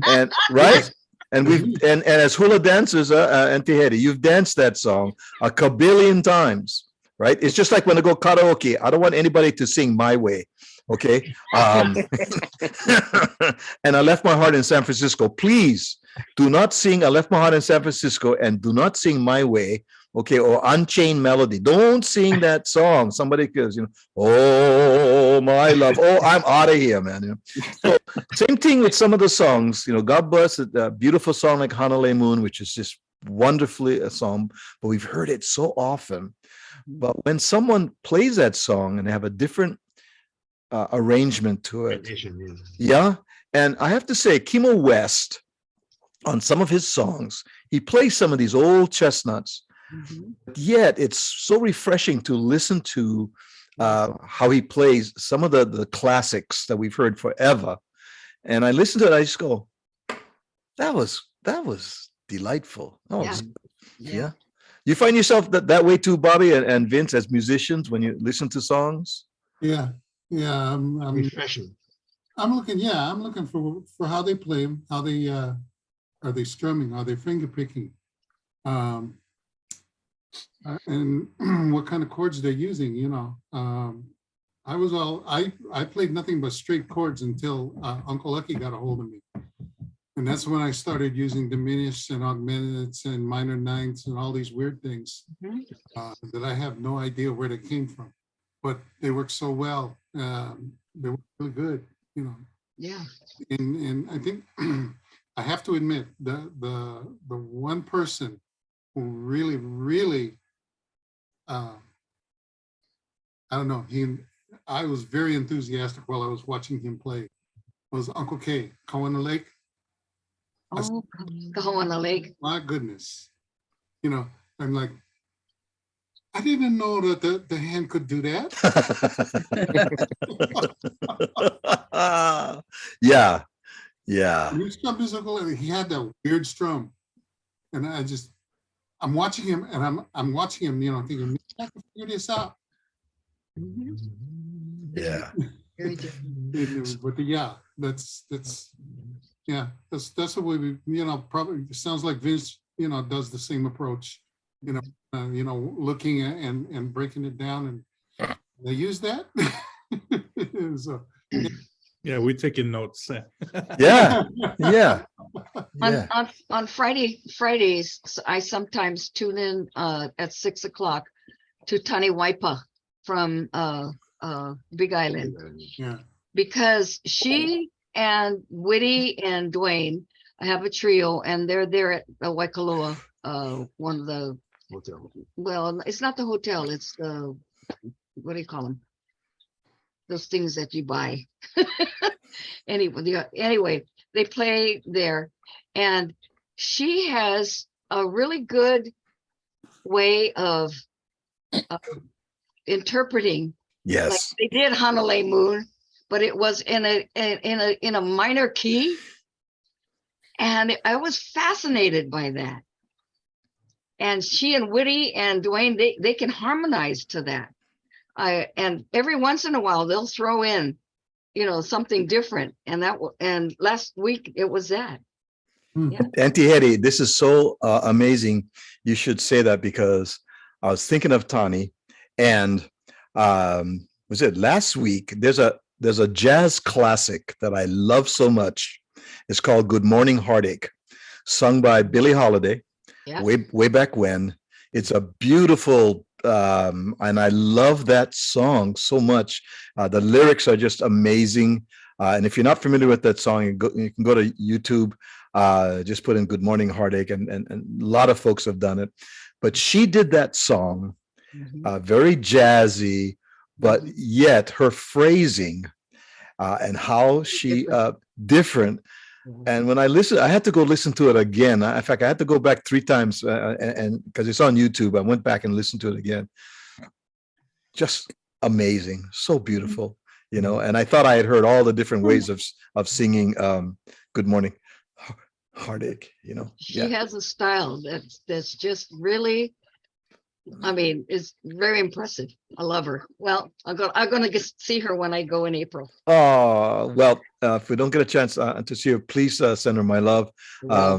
and right. And and as hula dancers, Auntie Hetty, you've danced that song a kabillion times. Right? It's just like when I go karaoke, I don't want anybody to sing my way. Okay. And I Left My Heart in San Francisco. Please do not sing I Left My Heart in San Francisco, and do not sing My Way. Okay. Or Unchained Melody. Don't sing that song. Somebody goes, oh, my love. Oh, I'm out of here, man. So same thing with some of the songs. God bless it. A beautiful song like Hanale Moon, which is just wonderfully a song, but we've heard it so often. But when someone plays that song and they have a different arrangement to it, yeah. And I have to say, Kimo West, on some of his songs, he plays some of these old chestnuts, but yet it's so refreshing to listen to how he plays some of the classics that we've heard forever. And I listen to it, I just go, that was delightful. Oh, Yeah. yeah. You find yourself that way too, Bobby and Vince, as musicians, when you listen to songs? Yeah, yeah. Refreshing. I'm looking for how they play them, how they are they strumming, are they finger picking, and what kind of chords they're using. You know, I played nothing but straight chords until Uncle Lucky got a hold of me, and that's when I started using diminished and augmented and minor ninths and all these weird things that I have no idea where they came from, but they work so well. They were really good. You know, Yeah. and I think I have to admit the one person who really I don't know, I was very enthusiastic while I was watching him play, was Uncle K, Kawana Lake. Oh, go on the lake. My goodness, you know, I'm like, I didn't know that the hand could do that. Yeah. He had that weird strum, and I'm watching him, and I'm watching him, you know, thinking, maybe I can figure this out. Yeah. Very different. But yeah, that's the way we, you know, probably it sounds like Vince, you know, does the same approach, you know, looking at and breaking it down, and they use that. So, Yeah, we're taking notes. Yeah. On Fridays, I sometimes tune in at 6 o'clock to Tani Waipa from Big Island, yeah. because she and Whitty and Dwayne have a trio, and they're there at Waikoloa, one of the Hotel. well, it's not the hotel, it's the, what do you call them? Those things that you buy. Anyway, they play there, and she has a really good way of interpreting. Like Yes. they did Hanalei Moon, but it was in a minor key, and I was fascinated by that. And she and Whitty and Dwayne, they can harmonize to that. And every once in a while they'll throw in, you know, something different. And last week it was that. Yeah. Auntie Hetty, this is so amazing. You should say that, because I was thinking of Tani, and was it last week? There's a jazz classic that I love so much. It's called Good Morning Heartache, sung by Billie Holiday. Yeah. Way back when. It's a beautiful, and I love that song so much. The lyrics are just amazing. And if you're not familiar with that song, you can go to YouTube, just put in Good Morning Heartache, and a lot of folks have done it. But she did that song, very jazzy, but yet her phrasing and how she different. And when I listened, I had to go listen to it again. In fact, I had to go back 3 times, and because it's on YouTube, I went back and listened to it again. Just amazing, so beautiful, you know. And I thought I had heard all the different ways of singing Good Morning Heartache, you know. She has a style that's just really, I mean, it's very impressive. I love her. Well, I'm gonna see her when I go in April. Oh, well, if we don't get a chance to see her, please send her my love. I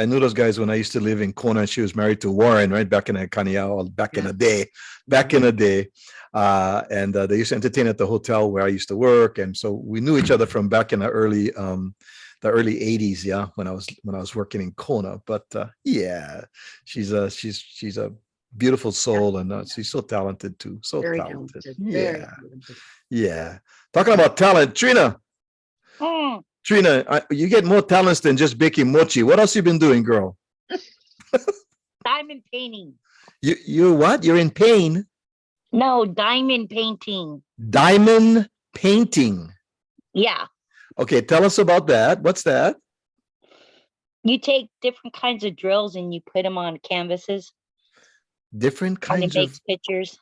knew those guys when I used to live in Kona, and she was married to Warren, right, back in Kaniao, back in the day. And they used to entertain at the hotel where I used to work, and so we knew each other from back in the early 80s, yeah, when I was working in Kona. But yeah, she's a beautiful soul, and she's so talented too. So Very talented. Very Yeah. talented. Yeah. Talking about talent, Trina. Trina, you get more talents than just baking mochi. What else you been doing, girl? Diamond painting. You're what? You're in pain? No, diamond painting. Diamond painting. Yeah. Okay, tell us about that. What's that? You take different kinds of drills and you put them on canvases. Different And it kinds of makes pictures.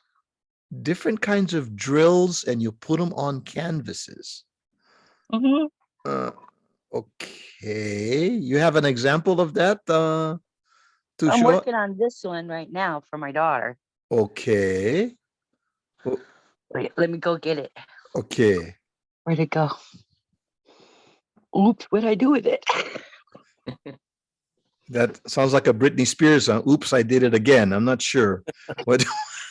different kinds of drills and you put them on canvases. hmm Okay, you have an example of that to I'm show? working on this one right now for my daughter. Okay, Wait, let me go get it. okay. Where'd it go? Oops, what'd I do with it? That sounds like a Britney Spears song. Oops, I did it again. I'm not sure. What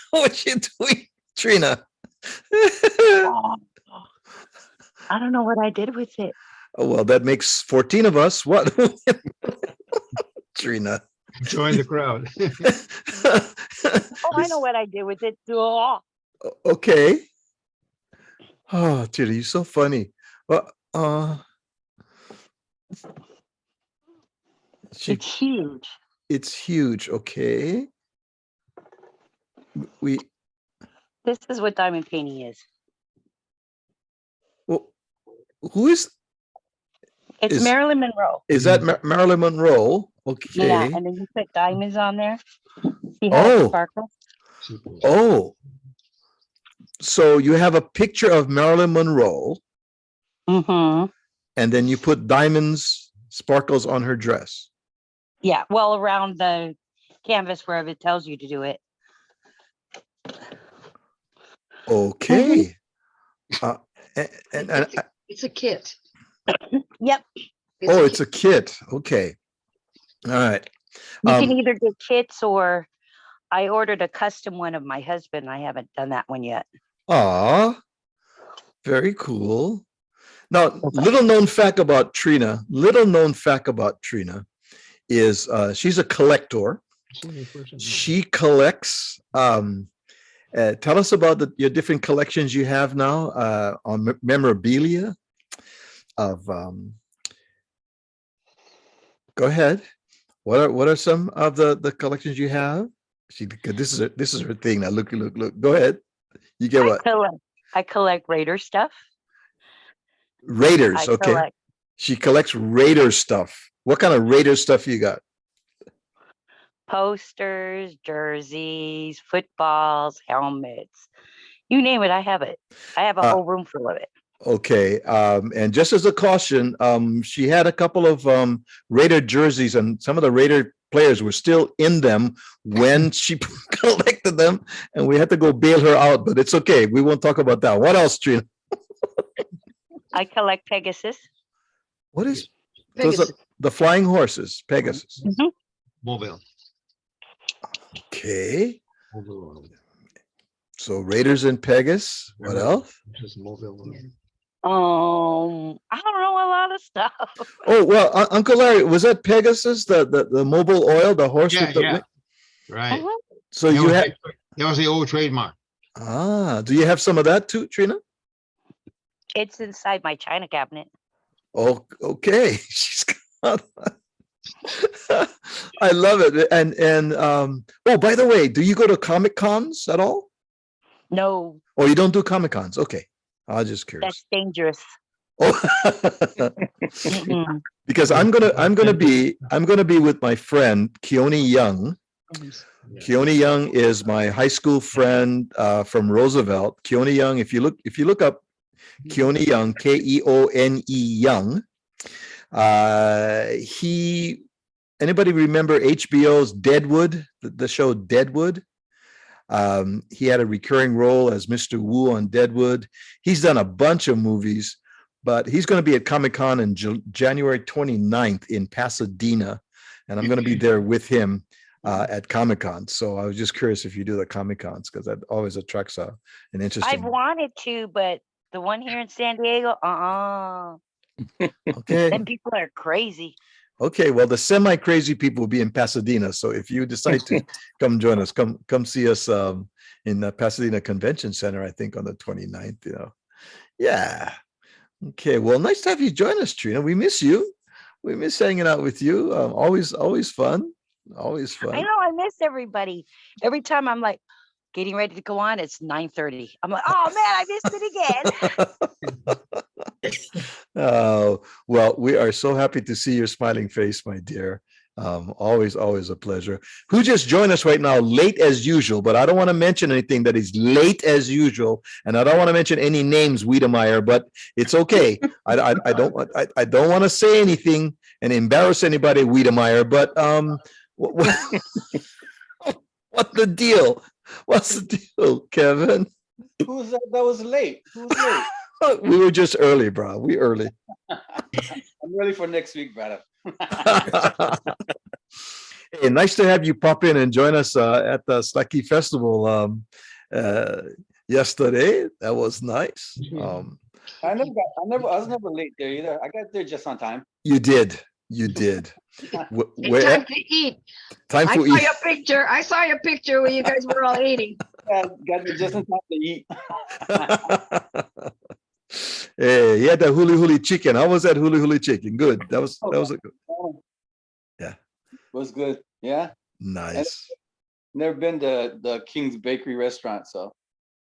what you doing, Trina? Oh, I don't know what I did with it. Oh, well, that makes 14 of us. What? Trina. Join the crowd. Oh, I know what I did with it. Oh, Okay. Oh, Trina, you're so funny. Well, it's huge. it's huge. Okay. This is what diamond painting is. Well, who is It's Marilyn Monroe. Is that Marilyn Monroe? Okay. Yeah, and then you put diamonds on there. See how it sparkles? Oh. So you have a picture of Marilyn Monroe. Mm-hmm. And then you put diamonds, sparkles on her dress. Yeah, well, around the canvas wherever it tells you to do it. Okay. It's a kit. Yep. It's a kit. Okay. All right. You can either get kits or I ordered a custom one of my husband. I haven't done that one yet. Ah, very cool. Now, little known fact about Trina is she's a collector. She collects. Tell us about your different collections you have now on memorabilia of. Go ahead. What are some of the collections you have? This is her thing. Now look. Go ahead. You get what? I collect Raider stuff. Raiders. Okay. She collects Raider stuff. What kind of Raider stuff you got? Posters, jerseys, footballs, helmets. You name it, I have it. I have a whole room full of it. Okay. And just as a caution, she had a couple of Raider jerseys, and some of the Raider players were still in them when she collected them, and we had to go bail her out, but it's okay. We won't talk about that. What else, Trina? I collect Pegasus. What is Pegasus? Those are the flying horses, Pegasus. Mm-hmm. Mobile. Okay. So Raiders and Pegasus. What else? Just mobile. I don't know, a lot of stuff. Oh, well, Uncle Larry, was that Pegasus, the mobile oil, the horse with the yeah. Right. Uh-huh. So you had that was the old trademark. Do you have some of that too, Trina? It's inside my china cabinet. Oh, okay. She's got I love it. And oh, by the way, do you go to Comic Cons at all? No. Oh, you don't do Comic Cons? Okay. I was just curious. That's dangerous. Oh. Because I'm gonna be with my friend Keone Young. Keone Young is my high school friend from Roosevelt. Keone Young, if you look up Keone Young, Keone Young, anybody remember HBO's Deadwood, the show Deadwood? He had a recurring role as Mr. Wu on Deadwood. He's done a bunch of movies, but he's going to be at Comic-Con on January 29th in Pasadena, and I'm going to be there with him at Comic-Con. So I was just curious if you do the Comic-Cons, because that always attracts an interesting. I've wanted to, but the one here in San Diego, Okay. Them people are crazy. Okay, well, the semi-crazy people will be in Pasadena. So if you decide to come join us, come see us in the Pasadena Convention Center, I think on the 29th, Yeah. Okay, well, nice to have you join us, Trina. We miss you. We miss hanging out with you. Always fun. Always fun. I know, I miss everybody. Every time I'm like getting ready to go on, it's 9:30. I'm like, oh man, I missed it again. Well, we are so happy to see your smiling face, my dear. Always a pleasure. Who just joined us right now, late as usual, but I don't want to mention anything that is late as usual, and I don't want to mention any names, Wiedemeyer, but it's okay. I don't want to say anything and embarrass anybody, Wiedemeyer, but what's the deal? What's the deal, Kevin? Who's that was late? Who's late? We were just early, bro. We early. I'm ready for next week, brother. Hey, nice to have you pop in and join us at the Slaki Festival yesterday. That was nice. I was never late there either. I got there just on time. You did. It's time to eat. Time for eat. I saw your picture where you guys were all eating. Yeah, got there just in time to eat. Hey, you had that huli chicken. How was that huli chicken? Good. That was a good. Yeah. Was good. Yeah. Nice. Never been to the King's Bakery restaurant, so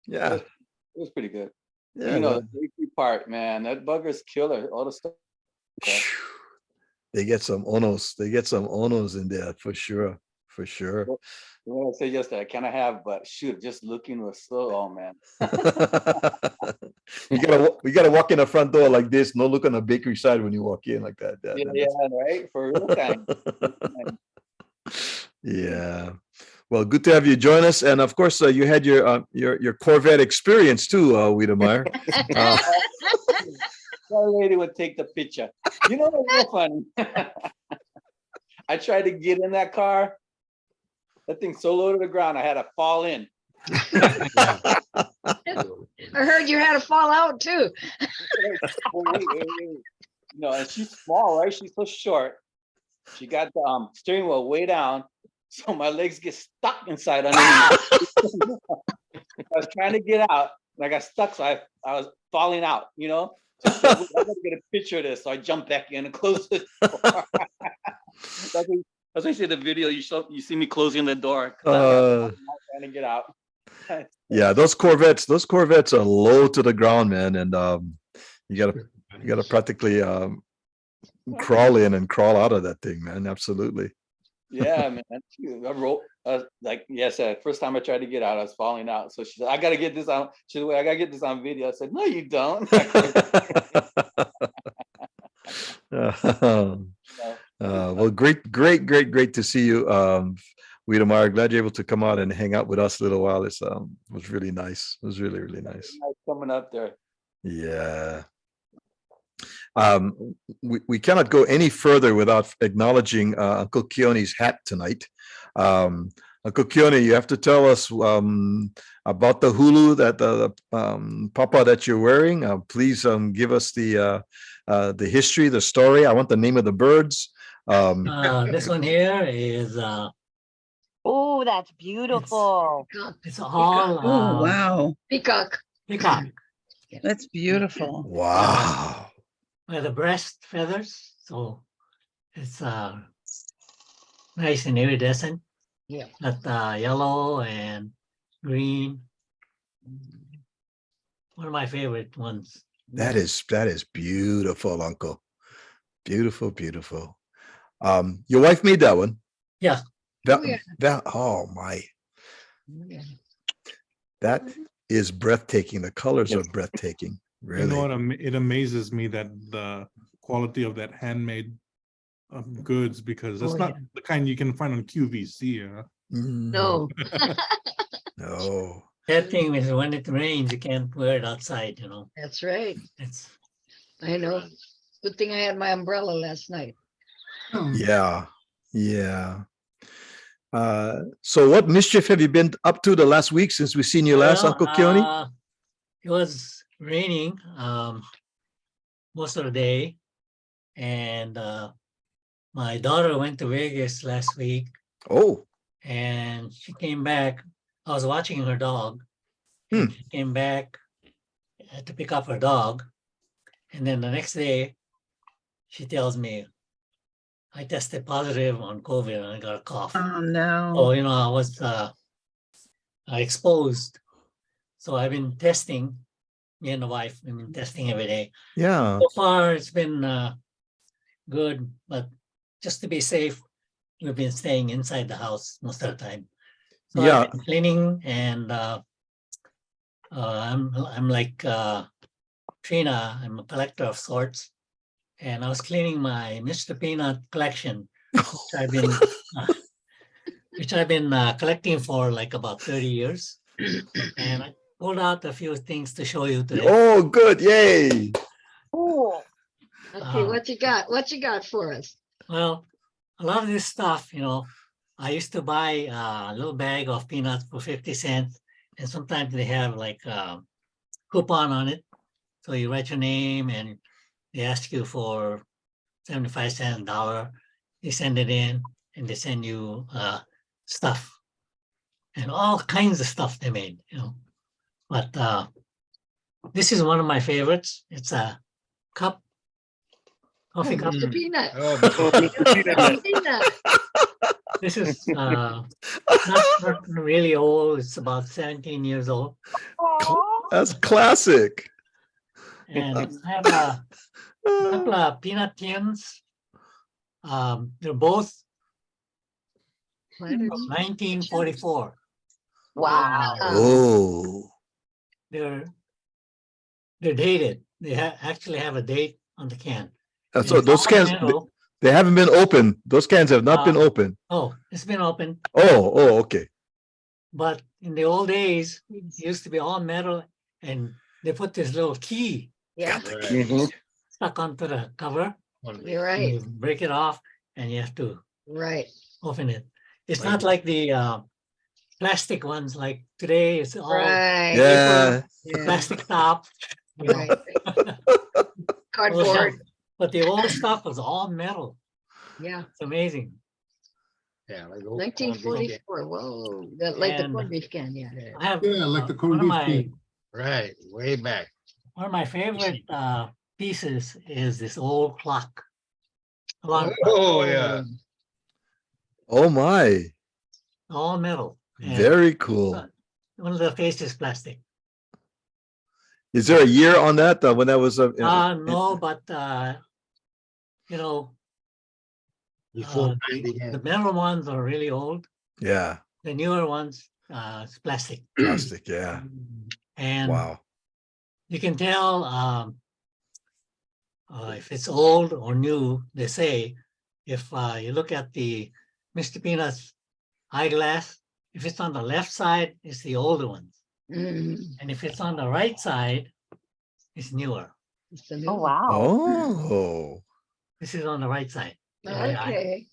yeah, it was pretty good. Yeah, you know, the bakery part, man, that bugger's killer. All the stuff. They get some onos. They get some onos in there for sure. For sure. What I said yesterday, I kind of have, but shoot, just looking was so, oh man. you gotta walk in the front door like this. No look on the bakery side when you walk in like that. Yeah, right. For real time. Yeah. Well, good to have you join us, and of course, you had your Corvette experience too, Wiedemeyer. That lady would take the picture. You know what's so funny? I tried to get in that car. That thing's so low to the ground, I had to fall in. I heard you had to fall out too. Wait. No, and she's small, right? She's so short. She got the steering wheel way down, so my legs get stuck inside underneath. I was trying to get out, and I got stuck, so I was falling out, you know? So I gotta get a picture of this, so I jumped back in and closed the door. That's why you see the video. You see me closing the door. I'm trying to get out. Yeah, those Corvettes are low to the ground, man, and you gotta practically crawl in and crawl out of that thing, man. Absolutely. Yeah, man. I wrote like yes, first time I tried to get out, I was falling out. So she said, "I gotta get this on." She said, "Wait, I gotta get this on video." I said, "No, you don't." Well, great to see you, Wiedemeyer. Glad you're able to come out and hang out with us a little while. It was really nice. It was really nice. Nice coming up there. Yeah. We cannot go any further without acknowledging Uncle Keone's hat tonight. Uncle Keone, you have to tell us about the hulu that the papa that you're wearing. Please give us the history, the story. I want the name of the birds. This one here is oh, that's beautiful. it's all Oh, wow. Peacock. That's beautiful. Wow. With the breast feathers, so it's nice and iridescent. Yeah. Got yellow and green. One of my favorite ones. That is beautiful, Uncle. Beautiful. Your wife made that one. Yeah. Oh my. That is breathtaking. The colors are breathtaking. Really. You know what? It amazes me that the quality of that handmade goods, because it's not the kind you can find on QVC. No. No. That thing is when it rains, you can't wear it outside, you know. That's right. I know. Good thing I had my umbrella last night. Yeah. So what mischief have you been up to the last week since we've seen you last, Uncle Keone? It was raining most of the day, and my daughter went to Vegas last week. Oh. And she came back. I was watching her dog. She came back to pick up her dog, and then the next day she tells me, I tested positive on COVID and I got a cough. Oh no. Oh, you know, I was exposed. So I've been testing, me and the wife, we've been testing every day. Yeah. So far it's been good, but just to be safe, we've been staying inside the house most of the time. So Yeah. I've been cleaning, and I'm like Trina. I'm a collector of sorts, and I was cleaning my Mr. Peanut collection, which I've been collecting for like about 30 years. And I pulled out a few things to show you today. Oh, good. Yay. Cool. Okay, what you got? What you got for us? Well, a lot of this stuff, I used to buy a little bag of peanuts for 50 cents. And sometimes they have like a coupon on it. So you write your name and they ask you for 75 cents, $1. They send it in and they send you stuff and all kinds of stuff they made, But this is one of my favorites. It's a coffee cup. Mr. Peanut. Oh, Mr. Peanut. Peanut. This is not really old. It's about 17 years old. That's classic. And I have a couple of peanut tins. They're both from 1944. Wow. Oh. They're dated. They actually have a date on the can. So those cans, they haven't been opened. Those cans have not been opened. Oh, it's been open. Oh, okay. But in the old days, it used to be all metal, and they put this little key Yeah, stuck onto the cover. you're right. You break it off, and you have to Right. open it. It's not like the plastic ones like today. It's all Right. Yeah. Yeah. plastic top. you know. Right. Cardboard. But the old stuff was all metal. Yeah. It's amazing. Yeah. Like old 1944. Whoa. Like the And- corned beef can. Yeah. I have Yeah, like the corned one of beef my cake. Right, way back. one of my favorite pieces is this old clock. Alarm clock, Oh, yeah. Oh my. all metal. And Very cool. one of the faces plastic. Is there a year on that when that was? No, but Before the metal ones are really old. Yeah. The newer ones, it's plastic. Plastic. Yeah. And Wow. you can tell if it's old or new. They say if you look at the Mr. Peanut's eyeglass, if it's on the left side, it's the older ones. Mm. And if it's on the right side, it's newer. It's the new Oh, one. wow. Oh. This is on the right side. Okay.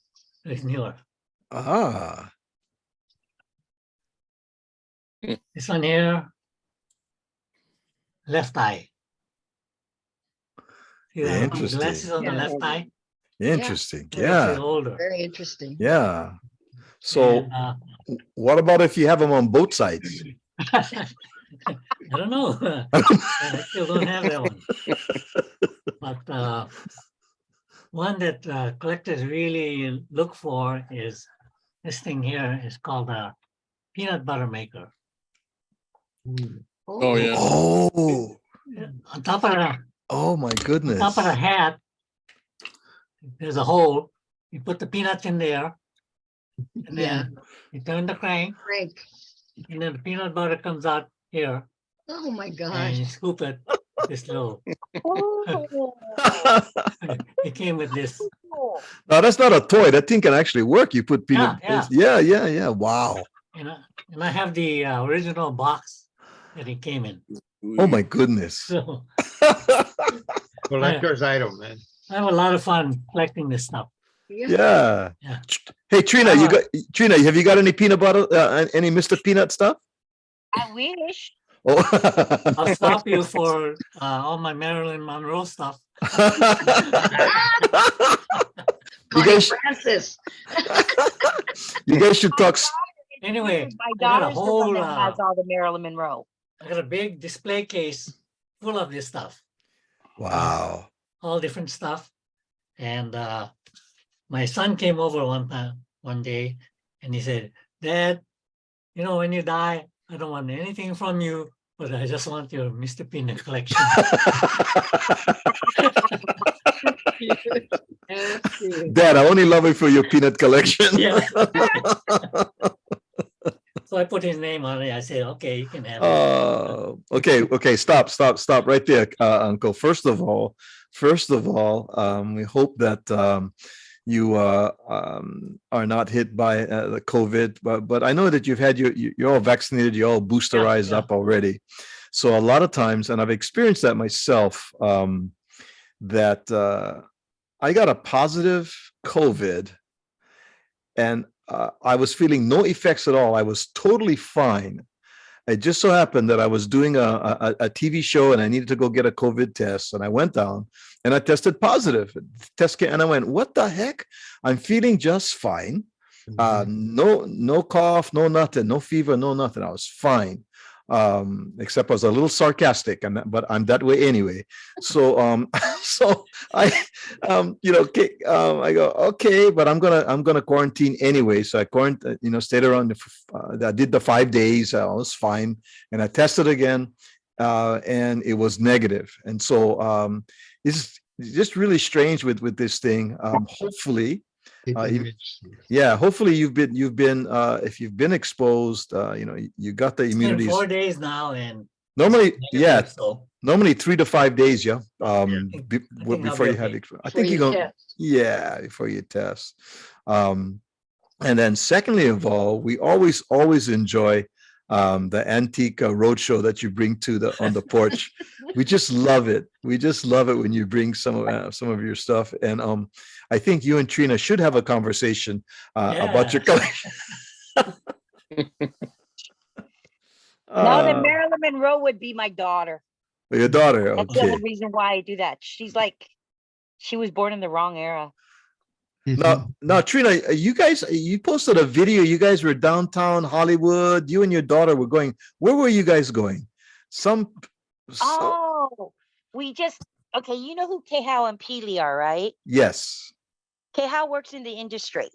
It's newer. Ah. This one here, left eye. See that? Interesting. Glasses on the Yeah. left eye. Interesting. They're actually Yeah. older. Very interesting. Yeah. So And, what about if you have them on both sides? I don't know. I still don't have that one. But one that collectors really look for is this thing here. Is called a peanut butter maker. Oh, yeah. Oh. On top of the Oh my goodness. top of the hat, there's a hole. You put the peanuts in there, and then you turn the crank, Frank. and then the peanut butter comes out here, Oh my and gosh. you scoop it. This little. Oh, It came with this. No, that's not a toy. That thing can actually work. You put peanut. Yeah, Yeah. Wow. And I have the original box that it came in. Oh my goodness. So Collector's item, man. I have a lot of fun collecting this stuff. Yeah. Yeah. Hey Trina, have you got any peanut butter? Any Mr. Peanut stuff? I wish. Oh. I'll stop you for all my Marilyn Monroe stuff. You guys, Francis. you guys should talk. Anyway, My I got a daughter's the whole, one that has all the Marilyn Monroe. I got a big display case full of this stuff, Wow. all different stuff. And my son came over one day, and he said, "Dad, when you die, I don't want anything from you, but I just want your Mr. Peanut collection." Dad, I only love it for your peanut collection. Yeah. So I put his name on it. I said, okay, you can have it. Okay. Stop right there, Uncle. First of all, we hope that you are not hit by the COVID, but I know that you've had you're all vaccinated, you're all boosterized up already. So a lot of times, and I've experienced that myself, that I got a positive COVID, and I was feeling no effects at all. I was totally fine. It just so happened that I was doing a TV show and I needed to go get a COVID test. And I went down and I tested positive. And I went, what the heck? I'm feeling just fine. No cough, no nothing, no fever, no nothing. I was fine. Except I was a little sarcastic, but I'm that way anyway. So so I I go, okay, but I'm gonna quarantine anyway. So I stayed around. I did the 5 days. I was fine, and I tested again, and it was negative. And so it's just really strange with this thing. Hopefully. Hopefully you've been if you've been exposed, you got the immunity. 4 days now, and normally, so. normally 3 to 5 days, before you have I think you go, before you test. And then secondly of all, we always enjoy the antique roadshow that you bring on the porch. We just love it. We just love it when you bring some of your stuff. And I think you and Trina should have a conversation about your collection. Now that Marilyn Monroe would be my daughter. Your daughter, That's the only reason why I do that. She's like, she was born in the wrong era. Now, Trina, you posted a video. You guys were downtown Hollywood. You and your daughter were going. Where were you guys going? We just, okay, you know who Kehao and Pili are, right? Yes. Kehao works in the industry.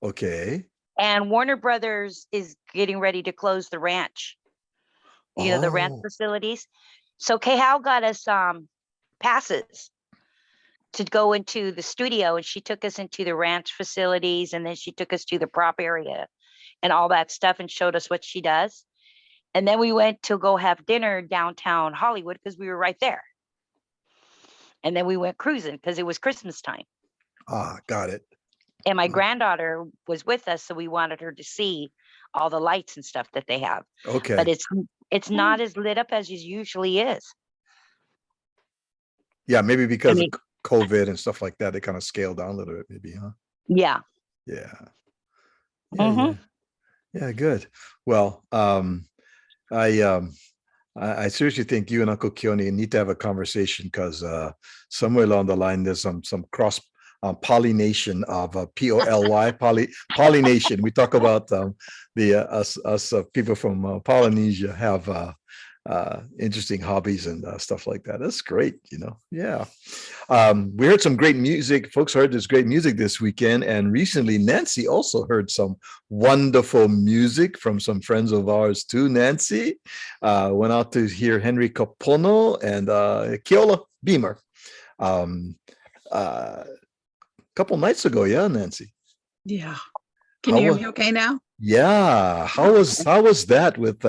Okay. And Warner Brothers is getting ready to close the ranch. The ranch facilities. So Kehao got us passes to go into the studio, and she took us into the ranch facilities, and then she took us to the prop area and all that stuff and showed us what she does. And then we went to go have dinner downtown Hollywood because we were right there. And then we went cruising because it was Christmas time. Got it. And my granddaughter was with us, so we wanted her to see all the lights and stuff that they have. Okay. But it's not as lit up as it usually is. Yeah, maybe because of COVID and stuff like that, they kind of scaled down a little bit, maybe, huh? Yeah. Yeah, good. Well, I seriously think you and Uncle Keone need to have a conversation, because somewhere along the line there's some cross pollination of POLY pollination. We talk about us people from Polynesia have interesting hobbies and stuff like that. That's great, Yeah. We heard some great music. Folks heard this great music this weekend, and recently Nancy also heard some wonderful music from some friends of ours too. Nancy went out to hear Henry Kapono and Keola Beamer a couple nights ago. Yeah, Nancy. Yeah. Can you hear me okay now? Yeah. How was that with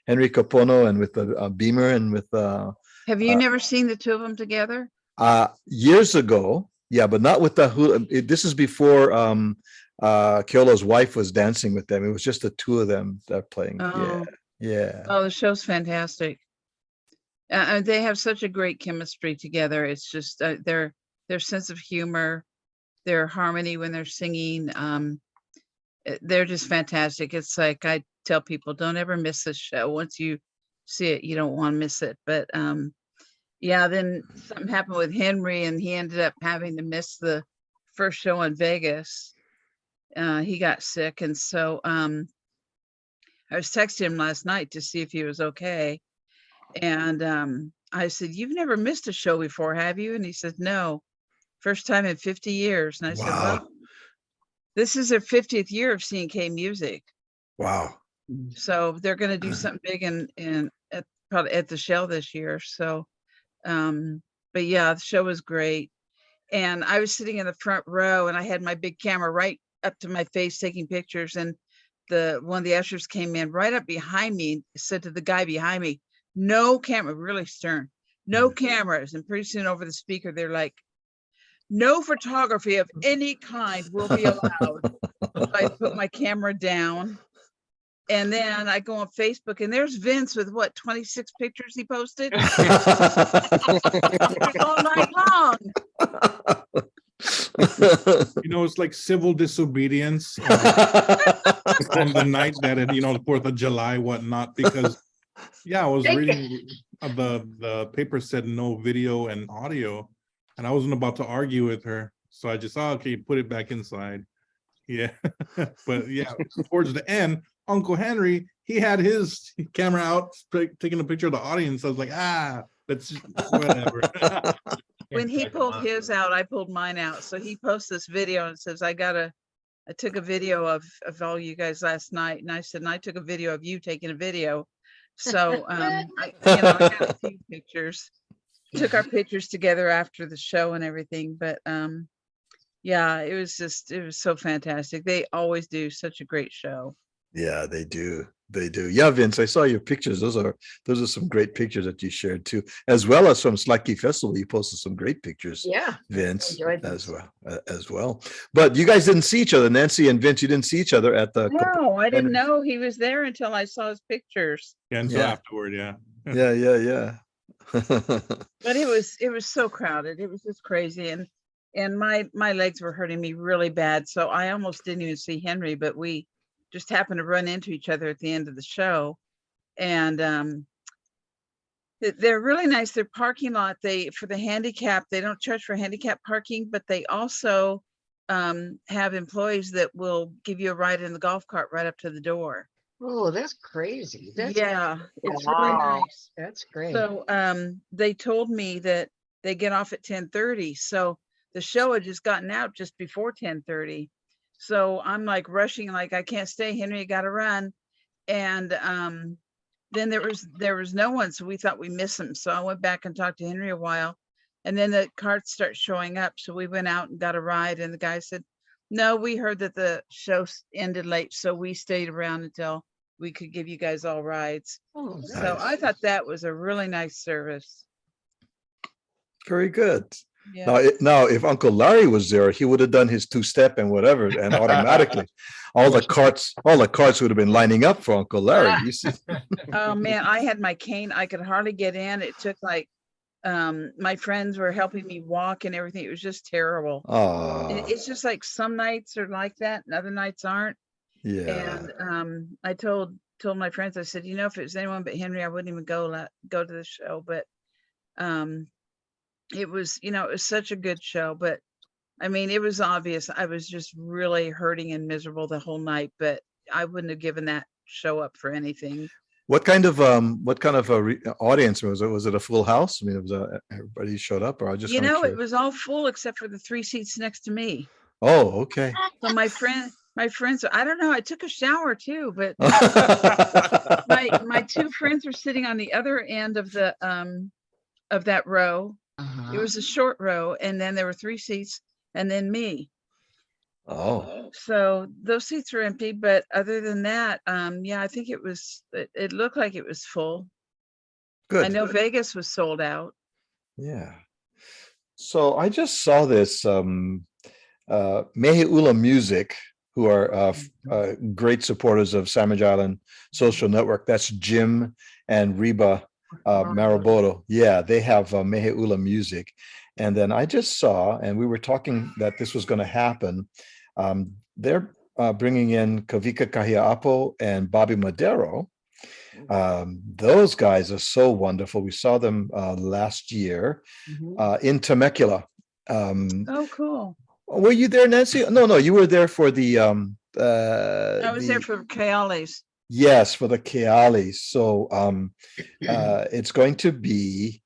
Henry Kapono and with the Beamer and with have you never seen the two of them together? Years ago, yeah, but not with the this is before Keola's wife was dancing with them. It was just the two of them that are playing. Yeah. Oh, the show's fantastic. They have such a great chemistry together. It's just their sense of humor, their harmony when they're singing. They're just fantastic. It's like I tell people, don't ever miss this show. Once you see it, you don't want to miss it. But then something happened with Henry, and he ended up having to miss the first show in Vegas. He got sick, and so I was texting him last night to see if he was okay. And I said, "You've never missed a show before, have you?" And he said, "No, first time in 50 years." And I said, "Well, this is their 50th year of C&K Music." Wow. So they're going to do something big probably at the Shell this year. So, but yeah, the show was great. And I was sitting in the front row and I had my big camera right up to my face taking pictures. And one of the ushers came in right up behind me and said to the guy behind me, no camera, really stern, no cameras. And pretty soon over the speaker, they're like, no photography of any kind will be allowed. So I put my camera down. And then I go on Facebook and there's Vince with what, 26 pictures he posted? All night long. You know, it's like civil disobedience on the night that it, you know, the 4th of July, whatnot, because yeah, I was reading the paper said no video and audio, and I wasn't about to argue with her. So I just, oh, okay, put it back inside. Yeah. But yeah, towards the end, Uncle Henry, he had his camera out, taking a picture of the audience. I was like, that's whatever. When he pulled his out, I pulled mine out. So he posts this video and says, I took a video of all you guys last night. And I said, and I took a video of you taking a video. So, I got a few pictures, took our pictures together after the show and everything. But yeah, it was so fantastic. They always do such a great show. Yeah, they do. They do. Yeah, Vince, I saw your pictures. Those are some great pictures that you shared too, as well as from Slacky Festival. You posted some great pictures. Yeah, Vince, as well. But you guys didn't see each other, Nancy and Vince. You didn't see each other at the. No, I didn't know he was there until I saw his pictures. Yeah, until afterward, yeah. Yeah. But it was so crowded. It was just crazy, and my legs were hurting me really bad, so I almost didn't even see Henry. But we just happened to run into each other at the end of the show, and they're really nice. Their parking lot, for the handicap, they don't charge for handicap parking, but they also have employees that will give you a ride in the golf cart right up to the door. Oh, that's crazy. It's really nice. That's great. So they told me that they get off at 10:30, so the show had just gotten out just before 10:30. So I'm like rushing, like I can't stay, Henry, you got to run. And then there was no one, so we thought we missed him. So I went back and talked to Henry a while, and then the carts start showing up. So we went out and got a ride, and the guy said, no, we heard that the show ended late, so we stayed around until we could give you guys all rides. Oh, so nice. I thought that was a really nice service. Very good. Yeah. Now, if Uncle Larry was there, he would have done his two-step and whatever, and automatically, all the carts would have been lining up for Uncle Larry. You see? Oh man, I had my cane. I could hardly get in. It took like, my friends were helping me walk and everything. It was just terrible. It's just like some nights are like that, and other nights aren't. Yeah. And I told my friends, I said, you know, if it was anyone but Henry, I wouldn't even go to the show. But it was, you know, it was such a good show. But I mean, it was obvious I was just really hurting and miserable the whole night, but I wouldn't have given that show up for anything. What kind of audience was it? Was it a full house? I mean, it was everybody showed up, or I just, you know, it was all full except for the 3 seats next to me. Oh, okay. So my friends, I don't know, I took a shower too, but my 2 friends were sitting on the other end of the of that row. It was a short row, and then there were 3 seats, and then me. Oh. So those seats were empty, but other than that, yeah, I think it looked like it was full. Good. I know Vegas was sold out. Yeah. So I just saw this Meheula Music, who are great supporters of Sandwich Island Social Network. That's Jim and Reba Maraboto. Yeah, they have Meheula Music. And then I just saw, and we were talking that this was going to happen. They're bringing in Kavika Kahia'apo and Bobby Madero. Those guys are so wonderful. We saw them last year in Temecula. Oh, cool. Were you there, Nancy? No, you were there for the I was there for Keale's. Yes, for the Keale's. So it's going to be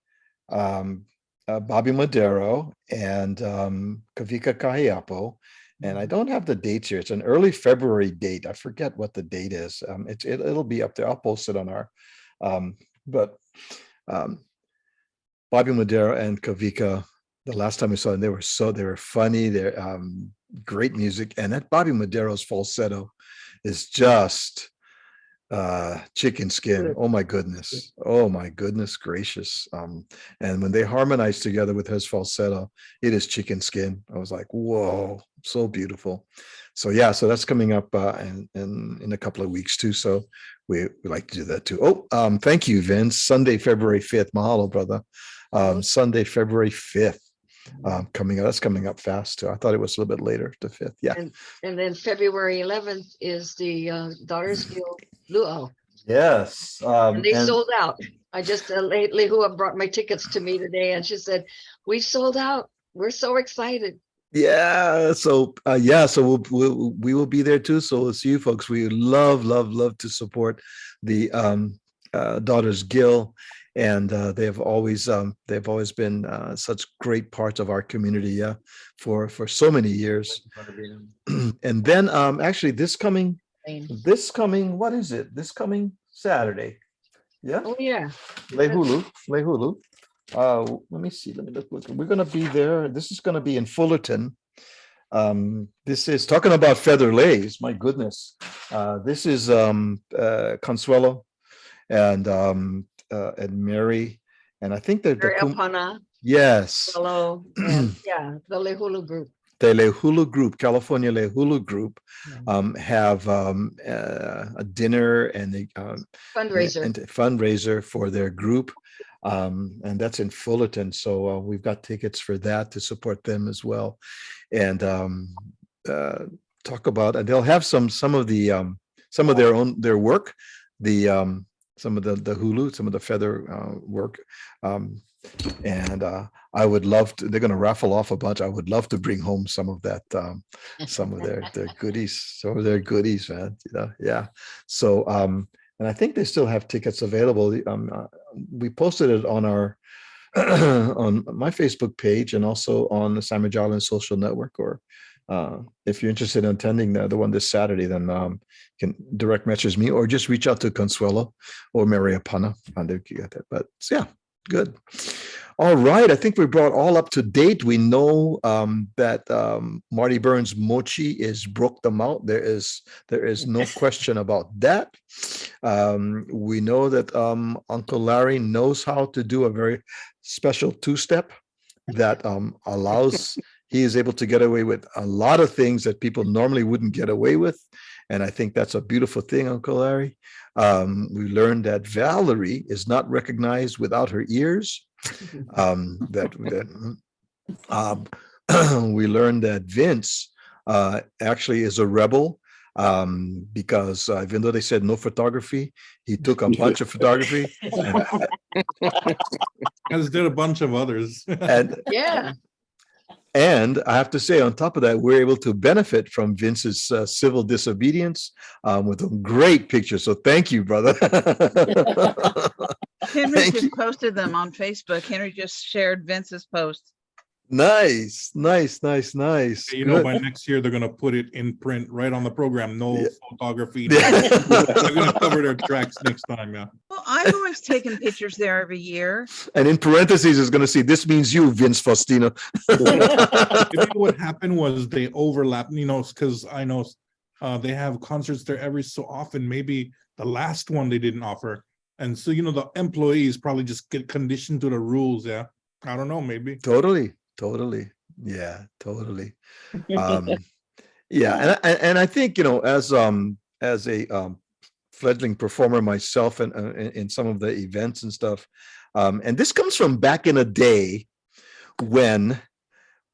Bobby Madero and Kavika Kahia'apo. And I don't have the dates here. It's an early February date. I forget what the date is. It'll be up there. I'll post it on our. But Bobby Madero and Kavika the last time we saw them, they were funny. They're great music. And that Bobby Madero's falsetto is just chicken skin. Oh my goodness. Oh my goodness gracious. And when they harmonize together with his falsetto, it is chicken skin. I was like, whoa, so beautiful. So yeah, so that's coming up in a couple of weeks too. So we like to do that too. Oh, thank you, Vince. Sunday, February 5th. Mahalo, brother. Sunday, February 5th. Coming up, that's coming up fast too. I thought it was a little bit later, the 5th. Yeah. And then February 11th is the Daughters Guild Luau. Yes. And they sold out. I just lately who brought my tickets to me today, and she said, "We sold out. We're so excited." Yeah. So so we will be there too. So we'll see you folks. We love to support the Daughters Guild. And they've always been such great parts of our community, for so many years. And then actually this coming what is it? This coming Saturday. Yeah. Oh yeah. Lehulu. Let me see. Let me look. We're gonna be there. This is gonna be in Fullerton. This is talking about feather lays. My goodness. This is Consuelo and Mary, and I think that Mary Apana. Yes. Hello. And yeah, the Lehulu group. The Lehulu group, California Lehulu group, have a dinner and a fundraiser for their group, and that's in Fullerton. So we've got tickets for that to support them as well, and talk about. And they'll have some of their work, some of the hulu, some of the feather work. And I would love to, they're going to raffle off a bunch. I would love to bring home some of that, some of their goodies, man. Yeah. So, and I think they still have tickets available. We posted it on our, on my Facebook page and also on the Sandwich Island social network, or if you're interested in attending the one this Saturday, then can direct message me or just reach out to Consuelo or Mary Apana, and they can get that. But yeah, good. All right, I think we brought all up to date. We know that Marty Burns Mochi is broke them out. There is no question about that. We know that Uncle Larry knows how to do a very special two-step that allows. He is able to get away with a lot of things that people normally wouldn't get away with. And I think that's a beautiful thing, Uncle Larry. We learned that Valerie is not recognized without her ears. We learned that Vince actually is a rebel, because even though they said no photography, he took a bunch of photography. As did a bunch of others. And yeah. And I have to say, on top of that, we're able to benefit from Vince's civil disobedience with a great picture. So thank you, brother. Henry just posted them on Facebook. Henry just shared Vince's post. Nice. You know, by next year, they're going to put it in print right on the program. No photography. They're going to cover their tracks next time. Yeah. Well, I've always taken pictures there every year. And in parentheses, it's going to say, this means you, Vince Faustino. What happened was they overlapped, because I know they have concerts there every so often. Maybe the last one they didn't offer. And so, the employees probably just get conditioned to the rules. Yeah. I don't know, maybe. Totally. Yeah, totally. Yeah. And I think, as a fledgling performer myself and in some of the events and stuff, and this comes from back in a day when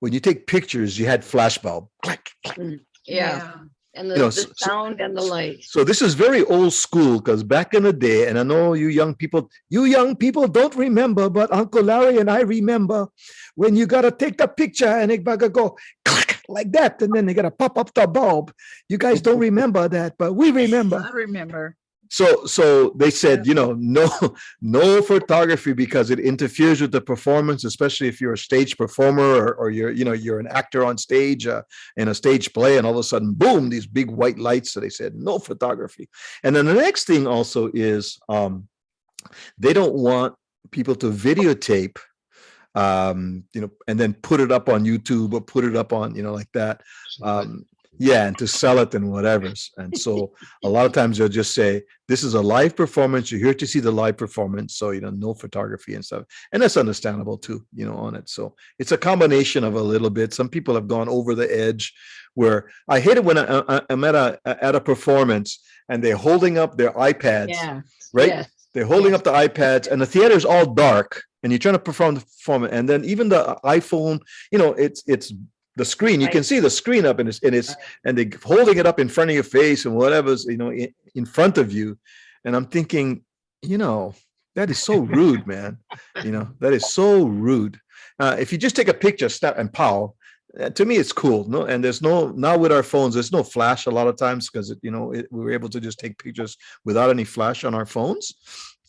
you take pictures, you had flash bulb. Click, click. Yeah. And the sound and the light. So this is very old school, because back in the day, and I know you young people don't remember, but Uncle Larry and I remember when you got to take the picture and it got to go click like that, and then they got to pop up the bulb. You guys don't remember that, but we remember. I remember. So they said, no photography because it interferes with the performance, especially if you're a stage performer or you're an actor on stage in a stage play, and all of a sudden, boom, these big white lights. So they said no photography. And then the next thing also is they don't want people to videotape and then put it up on YouTube or put it up on, like that. Yeah, and to sell it and whatever. And so a lot of times they'll just say, this is a live performance. You're here to see the live performance. So, no photography and stuff. And that's understandable too, on it. So it's a combination of a little bit. Some people have gone over the edge where I hate it when I'm at a performance and they're holding up their iPads, right? Yes. They're holding up the iPads and the theater's all dark and you're trying to perform it. And then even the iPhone, it's the screen, you can see the screen up and and they're holding it up in front of your face and whatever's, in front of you. And I'm thinking, that is so rude, man. That is so rude. If you just take a picture, snap and pow, to me, it's cool. No, and there's now with our phones, there's no flash a lot of times because, we were able to just take pictures without any flash on our phones.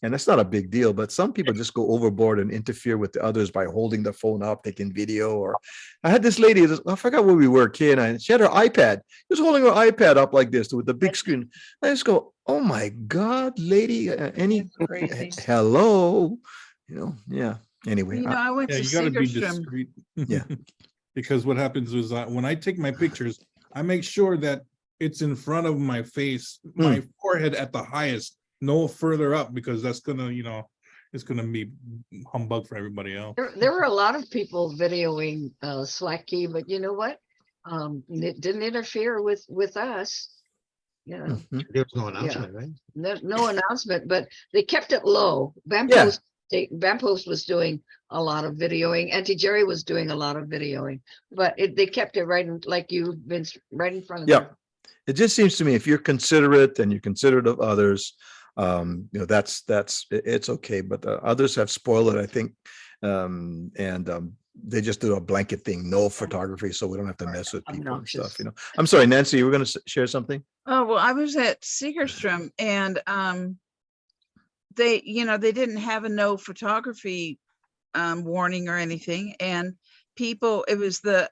And that's not a big deal, but some people just go overboard and interfere with the others by holding the phone up, taking video. Or I had this lady, I forgot where we were, Kay and I, she had her iPad. She was holding her iPad up like this with the big screen. I just go, oh my God, lady, hello, yeah. Anyway. I went to you gotta be Segerstrom. discreet. Yeah. Because what happens is when I take my pictures, I make sure that it's in front of my face, my forehead at the highest, no further up, because that's gonna, it's gonna be humbug for everybody else. There were a lot of people videoing Slacky, but you know what? It didn't interfere with us. There was no announcement, right? No announcement, but they kept it low. Bampost was doing a lot of videoing. Auntie Jerry was doing a lot of videoing, but they kept it right in, like you've been right in front of them. It just seems to me if you're considerate and you're considerate of others, that's it's okay. But others have spoiled it, I think, they just do a blanket thing, no photography, so we don't have to mess with people and stuff. I'm sorry, Nancy, you were going to share something? Oh, well, I was at Segerstrom and they didn't have a no photography warning or anything, and people, it was the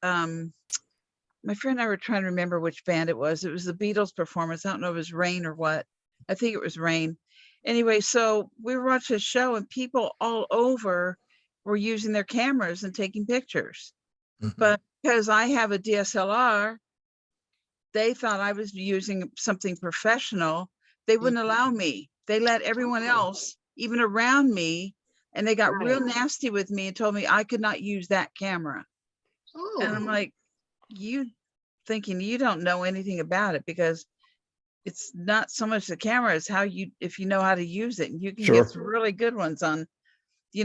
my friend and I were trying to remember which band it was. It was the Beatles performance. I don't know if it was Rain or what. I think it was Rain. Anyway, so we were watching a show and people all over were using their cameras and taking pictures. But because I have a DSLR, they thought I was using something professional. They wouldn't allow me. They let everyone else, even around me, and they got real nasty with me and told me I could not use that camera. And I'm like, you thinking you don't know anything about it, because it's not so much the camera as if you know how to use it, and you can get some really good ones on,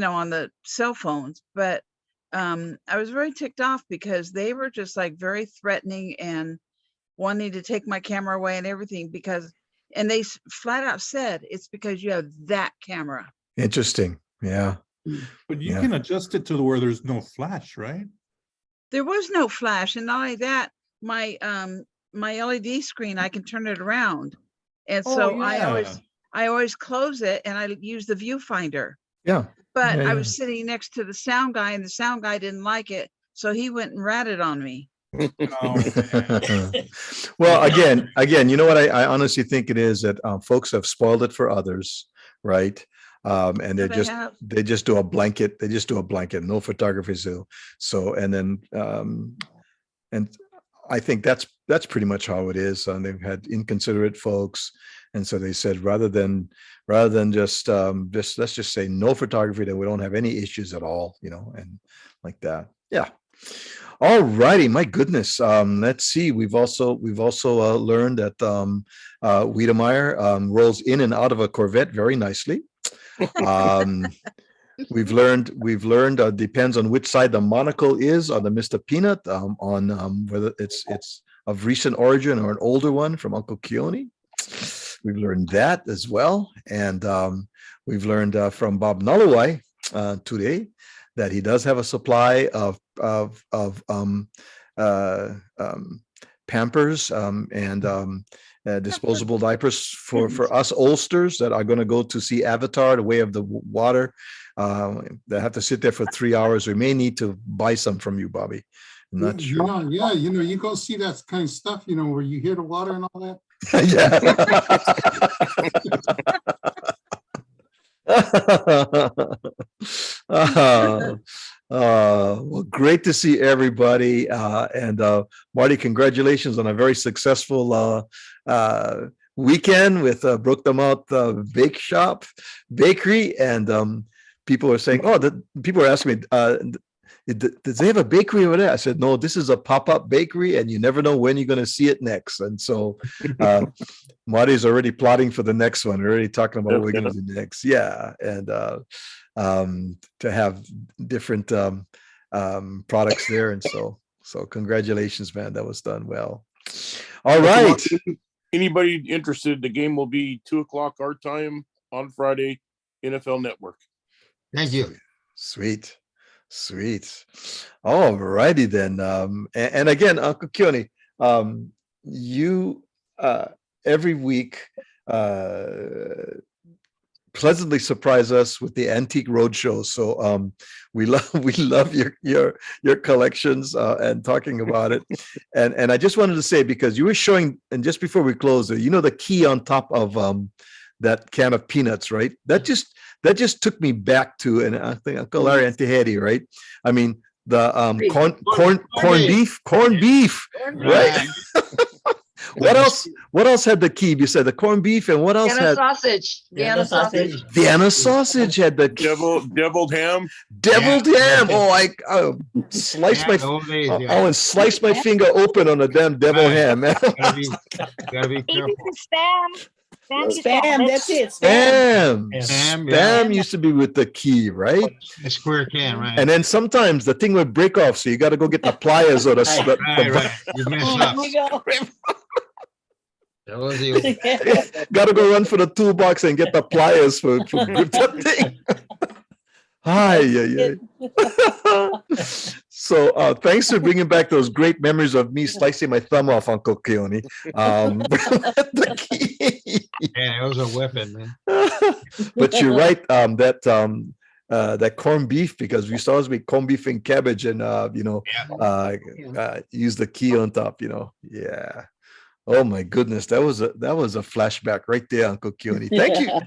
on the cell phones. But I was very ticked off because they were just like very threatening and wanting to take my camera away and everything, and they flat out said, it's because you have that camera. Interesting. Yeah. But you can adjust it to where there's no flash, right? There was no flash. And not only that, my LED screen, I can turn it around. And so I always close it and I use the viewfinder. Yeah. But I was sitting next to the sound guy and the sound guy didn't like it. So he went and ratted on me. Well, again, what I honestly think it is that folks have spoiled it for others, right? And they just do a blanket. They just do a blanket, no photography. So, and then, and I think that's pretty much how it is. And they've had inconsiderate folks. And so they said, rather than just let's just say no photography, then we don't have any issues at all, and like that. Yeah. All righty, my goodness. Let's see. We've also learned that Wiedemeyer rolls in and out of a Corvette very nicely. We've learned depends on which side the monocle is on the Mr. Peanut, on whether it's of recent origin or an older one from Uncle Keone. We've learned that as well, and we've learned from Bob Nalawai today that he does have a supply of Pampers and disposable diapers for us oldsters that are going to go to see Avatar, The Way of the Water. They have to sit there for 3 hours. We may need to buy some from you, Bobby. I'm not sure. Yeah, you go see that kind of stuff, where you hear the water and all that. Yeah. Well, great to see everybody. And Marty, congratulations on a very successful weekend with Brook the Mouth Bake Shop Bakery. And people are saying, oh, people are asking me, does they have a bakery over there? I said, no, this is a pop-up bakery and you never know when you're going to see it next. And so Marty's already plotting for the next one, already talking about what we're going to do next. Yeah. And to have different products there. And so congratulations, man. That was done well. All right. Anybody interested, the game will be 2:00 our time on Friday, NFL Network. Thank you. Sweet. All righty then. And again, Uncle Keone, you every week pleasantly surprise us with the Antique Roadshow. So we love your collections and talking about it. And I just wanted to say, because you were showing, and just before we close, the key on top of that can of peanuts, right? That just took me back to, and I think Uncle Larry Antihedi, right? I mean, the corned beef, right? What else had the key? You said the corned beef, and what else had sausage? Vienna sausage. Vienna sausage had the deviled ham. Deviled ham. Oh, I sliced my slice my finger open on a damn deviled ham, man. Gotta be careful. Spam, that's it. Spam used to be with the key, right? A square can, right? And then sometimes the thing would break off, so you got to go get the pliers or the. Right. You messed up. That was the Got to go run for the toolbox and get the pliers for grip that thing. Hi. So thanks for bringing back those great memories of me slicing my thumb off, Uncle Keone. The key. Yeah, it was a weapon, man. But you're right, that corned beef, because we saw us make corned beef and cabbage and use the key on top, Yeah. Oh my goodness, that was a flashback right there, Uncle Keone.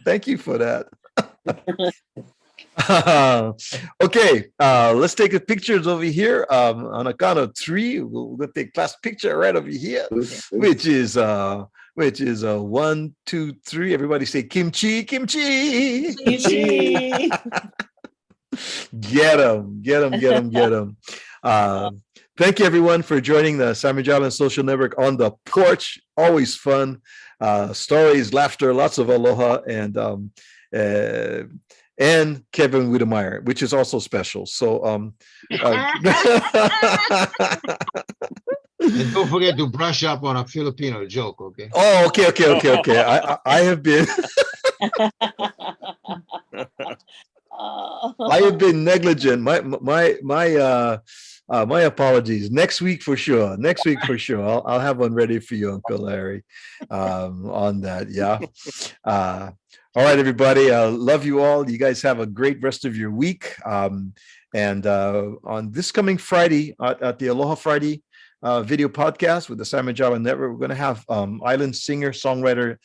Thank you for that. Okay, let's take a pictures over here. On a count of 3, we're gonna take class picture right over here, which is 1, 2, 3. Everybody say kimchi. Get them. Thank you, everyone, for joining the Sandwich Island Social Network on the porch. Always fun, stories, laughter, lots of aloha, and Kevin Wiedemeyer, which is also special. So, and don't forget to brush up on a Filipino joke, okay? Oh, okay. I have been. I have been negligent. My apologies. Next week for sure. I'll have one ready for you, Uncle Larry, on that. Yeah. All right, everybody. Love you all. You guys have a great rest of your week. And on this coming Friday at the Aloha Friday video podcast with the Sandwich Island Network, we're going to have island singer songwriter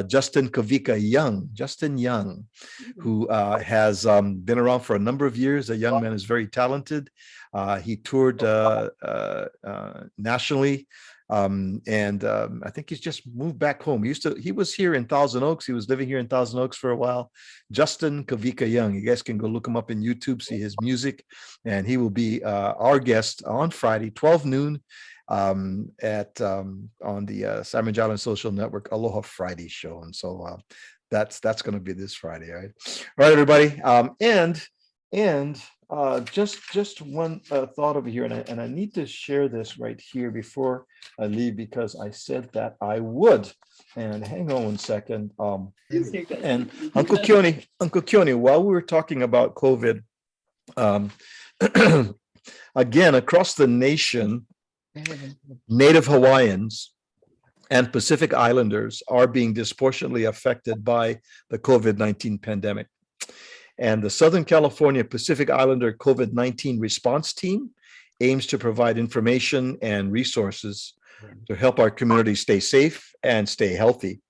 Justin Kavika Young, who has been around for a number of years. The young man is very talented. He toured nationally, and I think he's just moved back home. He was here in Thousand Oaks. He was living here in Thousand Oaks for a while. Justin Kavika Young. You guys can go look him up in YouTube, see his music, and he will be our guest on Friday, 12 noon, on the Sandwich Island Social Network Aloha Friday show. And so that's going to be this Friday. All right, everybody. And just one thought over here, and I need to share this right here before I leave, because I said that I would. And hang on one second. And Uncle Keone, while we were talking about COVID, again, across the nation, Native Hawaiians and Pacific Islanders are being disproportionately affected by the COVID-19 pandemic. And the Southern California Pacific Islander COVID-19 response team aims to provide information and resources to help our community stay safe and stay healthy.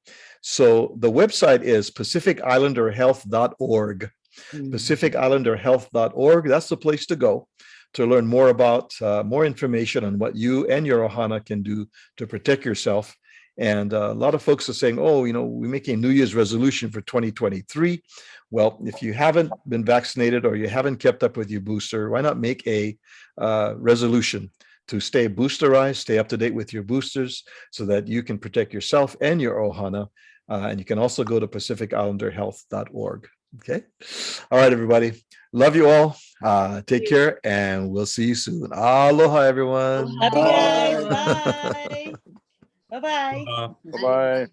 So the website is pacificislanderhealth.org. PacificIslanderHealth.org. That's the place to go to learn more about more information on what you and your ohana can do to protect yourself. And a lot of folks are saying, oh, we're making a New Year's resolution for 2023. Well, if you haven't been vaccinated or you haven't kept up with your booster, why not make a resolution to stay boosterized, stay up to date with your boosters so that you can protect yourself and your ohana. And you can also go to PacificIslanderHealth.org. Okay. All right, everybody. Love you all. Take care, and we'll see you soon. Aloha, everyone. Love you guys. Bye. Bye-bye. Bye-bye.